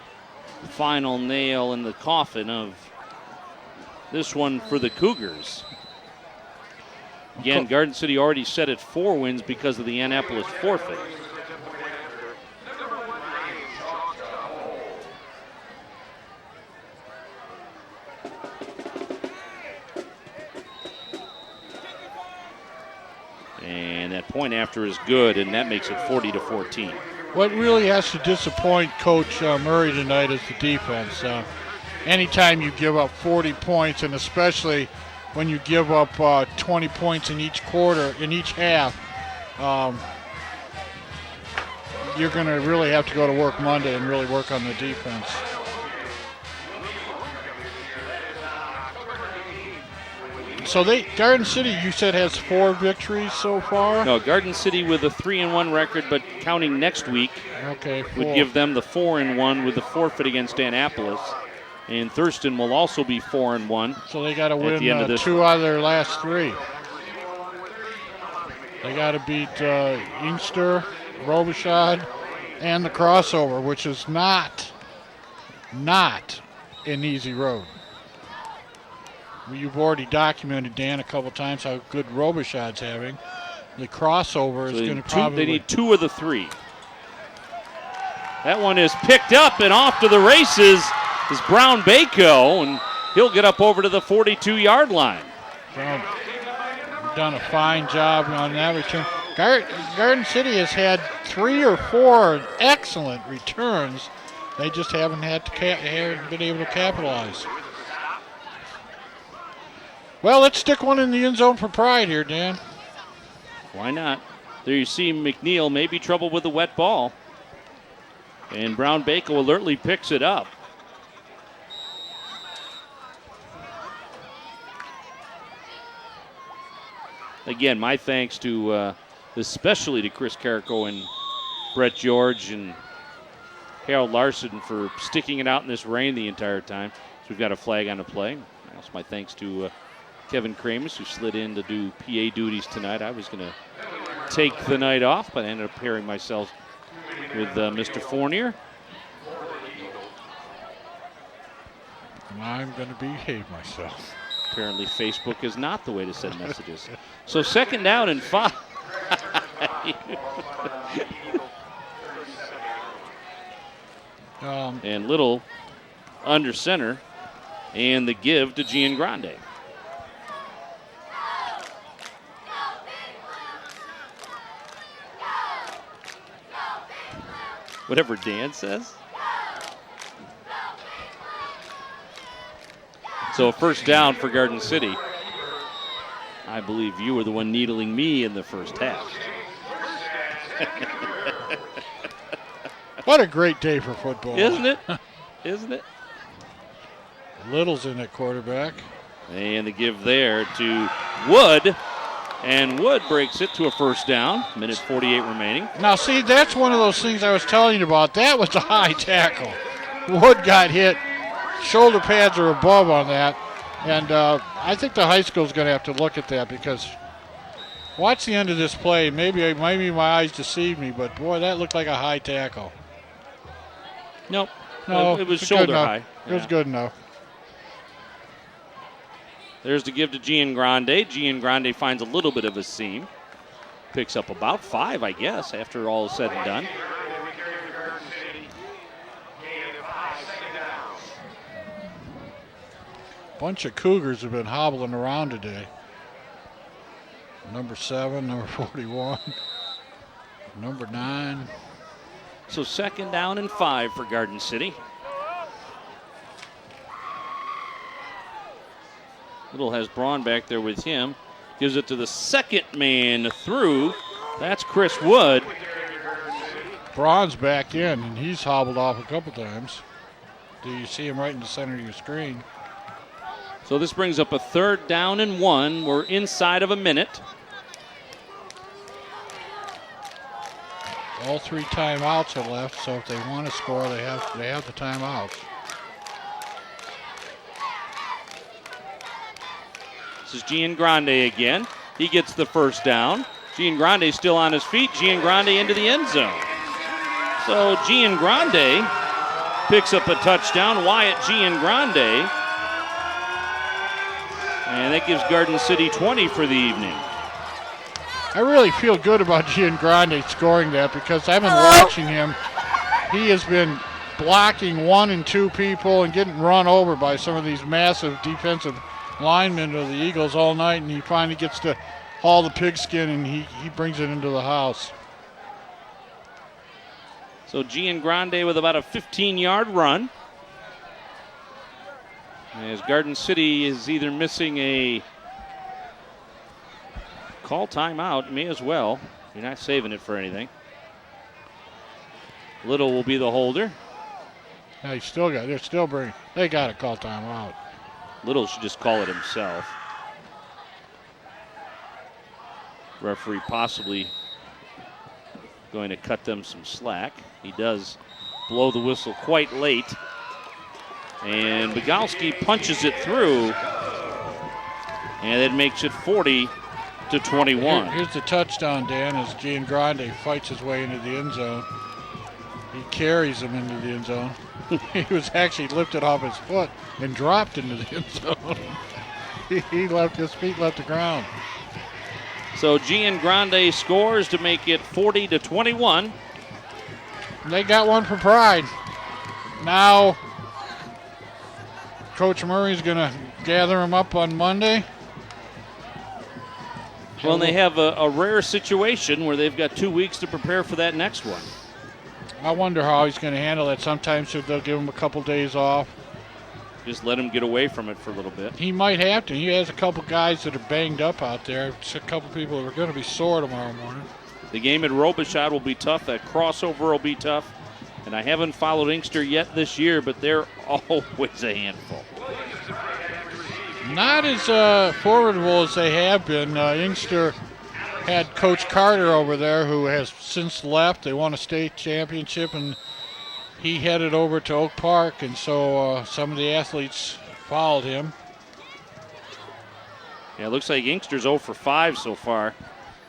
final nail in the coffin of this one for the Cougars. Again, Garden City already set at 4 wins because of the Annapolis forfeit. And that point after is good, and that makes it 40-14. What really has to disappoint Coach Murray tonight is the defense. Anytime you give up 40 points, and especially when you give up 20 points in each quarter, in each half, you're going to really have to go to work Monday and really work on the defense. So Garden City, you said, has 4 victories so far? No, Garden City with a 3-1 record, but counting next week would give them the 4-1 with the forfeit against Annapolis. And Thurston will also be 4-1. So they got to win the end of 2 out of their last 3. They got to beat Inkster, Robichaud, and the crossover, which is not an easy road. You've already documented, Dan, a couple times how good Robichaud's having. The crossover is going to probably... They need 2 of the 3. That one is picked up, and off to the races is Brown Bako, and he'll get up over to the 42-yard line. Done a fine job on that return. Garden City has had 3 or 4 excellent returns. They just haven't been able to capitalize. Well, let's stick one in the end zone for pride here, Dan. Why not? There you see McNeil, maybe trouble with the wet ball. And Brown Bako alertly picks it up. Again, my thanks to especially to Chris Carrico and Brett George and Harold Larson for sticking it out in this rain the entire time. So we've got a flag on the play. Also my thanks to Kevin Kramus, who slid in to do PA duties tonight. I was going to take the night off, but I ended up pairing myself with Mr. Fournier. I'm going to behave myself. Apparently Facebook is not the way to send messages. So 2nd down and 5. And Little under center, and the give to Giangrande. Whatever Dan says. So a 1st down for Garden City. I believe you were the one needling me in the first half. What a great day for football. Isn't it? Isn't it? Little's in at quarterback. And the give there to Wood. And Wood breaks it to a first down. Minute 48 remaining. Now, see, that's one of those things I was telling you about. That was a high tackle. Wood got hit. Shoulder pads are above on that. And I think the high school is going to have to look at that because watch the end of this play. Maybe my eyes deceived me, but, boy, that looked like a high tackle. Nope. No, it was shoulder high. It was good enough. There's the give to Giangrande. Giangrande finds a little bit of a seam. Picks up about 5, I guess, after all is said and done. Bunch of Cougars have been hobbling around today. Number 7, number 41, number 9. So 2nd down and 5 for Garden City. Little has Braun back there with him. Gives it to the second man through. That's Chris Wood. Braun's back in, and he's hobbled off a couple times. Do you see him right in the center of your screen? So this brings up a 3rd down and 1. We're inside of a minute. All 3 timeouts are left, so if they want to score, they have the timeouts. This is Giangrande again. He gets the first down. Giangrande still on his feet. Giangrande into the end zone. So Giangrande picks up a touchdown. Wyatt Giangrande. And that gives Garden City 20 for the evening. I really feel good about Giangrande scoring that because I've been watching him. He has been blocking 1 and 2 people and getting run over by some of these massive defensive linemen of the Eagles all night, and he finally gets to haul the pigskin and he brings it into the house. So Giangrande with about a 15-yard run. As Garden City is either missing a call timeout, may as well. You're not saving it for anything. Little will be the holder. Yeah, they got to call timeout. Little should just call it himself. Referee possibly going to cut them some slack. He does blow the whistle quite late. And Bogowski punches it through. And it makes it 40-21. Here's the touchdown, Dan, as Giangrande fights his way into the end zone. He carries him into the end zone. He was actually lifted off his foot and dropped into the end zone. His feet left the ground. So Giangrande scores to make it 40-21. They got one for pride. Now, Coach Murray's going to gather them up on Monday. Well, and they have a rare situation where they've got 2 weeks to prepare for that next one. I wonder how he's going to handle that. Sometimes they'll give him a couple days off. Just let him get away from it for a little bit. He might have to. He has a couple guys that are banged up out there. It's a couple people that are going to be sore tomorrow morning. The game at Robichaud will be tough. That crossover will be tough. And I haven't followed Inkster yet this year, but they're always a handful. Not as formidable as they have been. Inkster had Coach Carter over there, who has since left. They won a state championship, and he headed over to Oak Park, and so some of the athletes followed him. Yeah, it looks like Inkster's 0 for 5 so far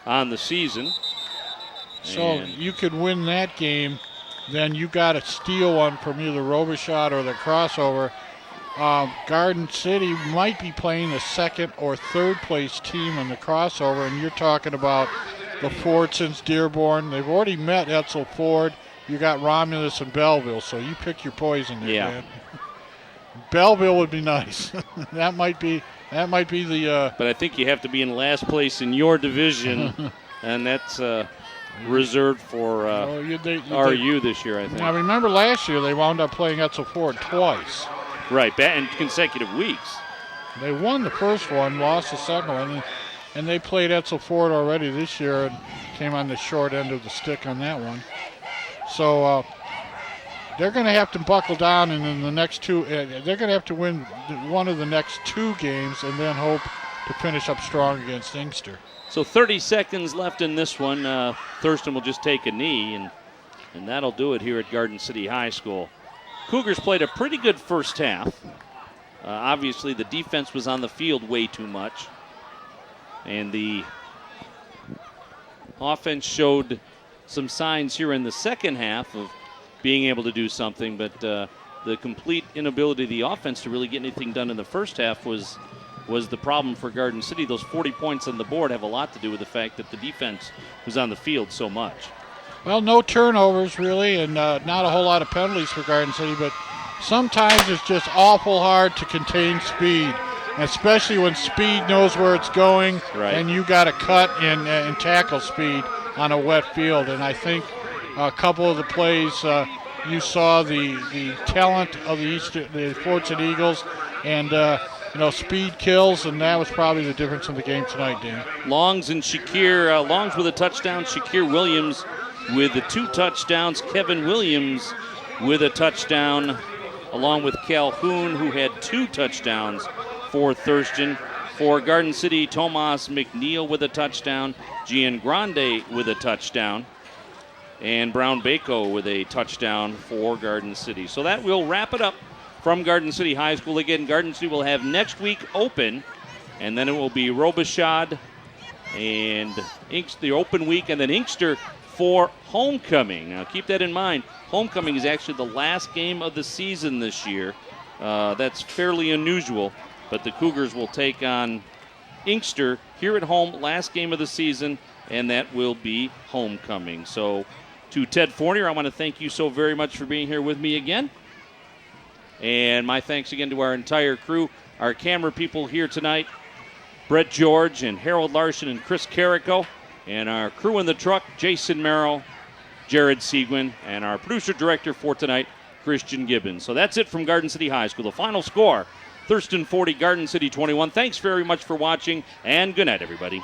on the season. So and you could win that game, then you got to steal one from either Robichaud or the crossover. Garden City might be playing the 2nd or 3rd place team in the crossover, and you're talking about the Ford since Dearborn. They've already met Etzel Ford. You got Romulus and Belleville, so you pick your poison there, man. Belleville would be nice. that might be the. But I think you have to be in last place in your division, and that's reserved for RU this year, I think. Now remember last year they wound up playing Etzel Ford twice. Right, in consecutive weeks. They won the first one, lost the second one, and they played Etzel Ford already this year and came on the short end of the stick on that one. So they're going to have to buckle down, and in the next 2, they're going to have to win one of the next 2 games and then hope to finish up strong against Inkster. So 30 seconds left in this one. Thurston will just take a knee, and that'll do it here at Garden City High School. Cougars played a pretty good first half. Obviously, the defense was on the field way too much, and the offense showed some signs here in the second half of being able to do something, but the complete inability of the offense to really get anything done in the first half was the problem for Garden City. Those 40 points on the board have a lot to do with the fact that the defense was on the field so much. Well, no turnovers really, and not a whole lot of penalties for Garden City, but sometimes it's just awful hard to contain speed, especially when speed knows where it's going, right, and you got to cut and tackle speed on a wet field. And I think a couple of the plays you saw the talent of the Thurston Eagles, and speed kills, and that was probably the difference in the game tonight, Dan. Longs and Shakir, Longs with a touchdown, Shakir Williams with the 2 touchdowns, Kevin Williams with a touchdown, along with Calhoun, who had 2 touchdowns for Thurston. For Garden City, Tomas McNeil with a touchdown, Gian Grande with a touchdown, and Brown Bako with a touchdown for Garden City. So that will wrap it up from Garden City High School. Again, Garden City will have next week open, and then it will be Robichaud and the open week, and then Inkster for homecoming. Now keep that in mind. Homecoming is actually the last game of the season this year. That's fairly unusual, but the Cougars will take on Inkster here at home, last game of the season, and that will be homecoming. So to Ted Fournier, I want to thank you so very much for being here with me again. And my thanks again to our entire crew, our camera people here tonight, Brett George and Harold Larson and Chris Carrico, and our crew in the truck, Jason Merrill, Jared Seguin, and our producer director for tonight, Christian Gibbons. So that's it from Garden City High School. The final score, Thurston 40, Garden City 21. Thanks very much for watching, and good night, everybody.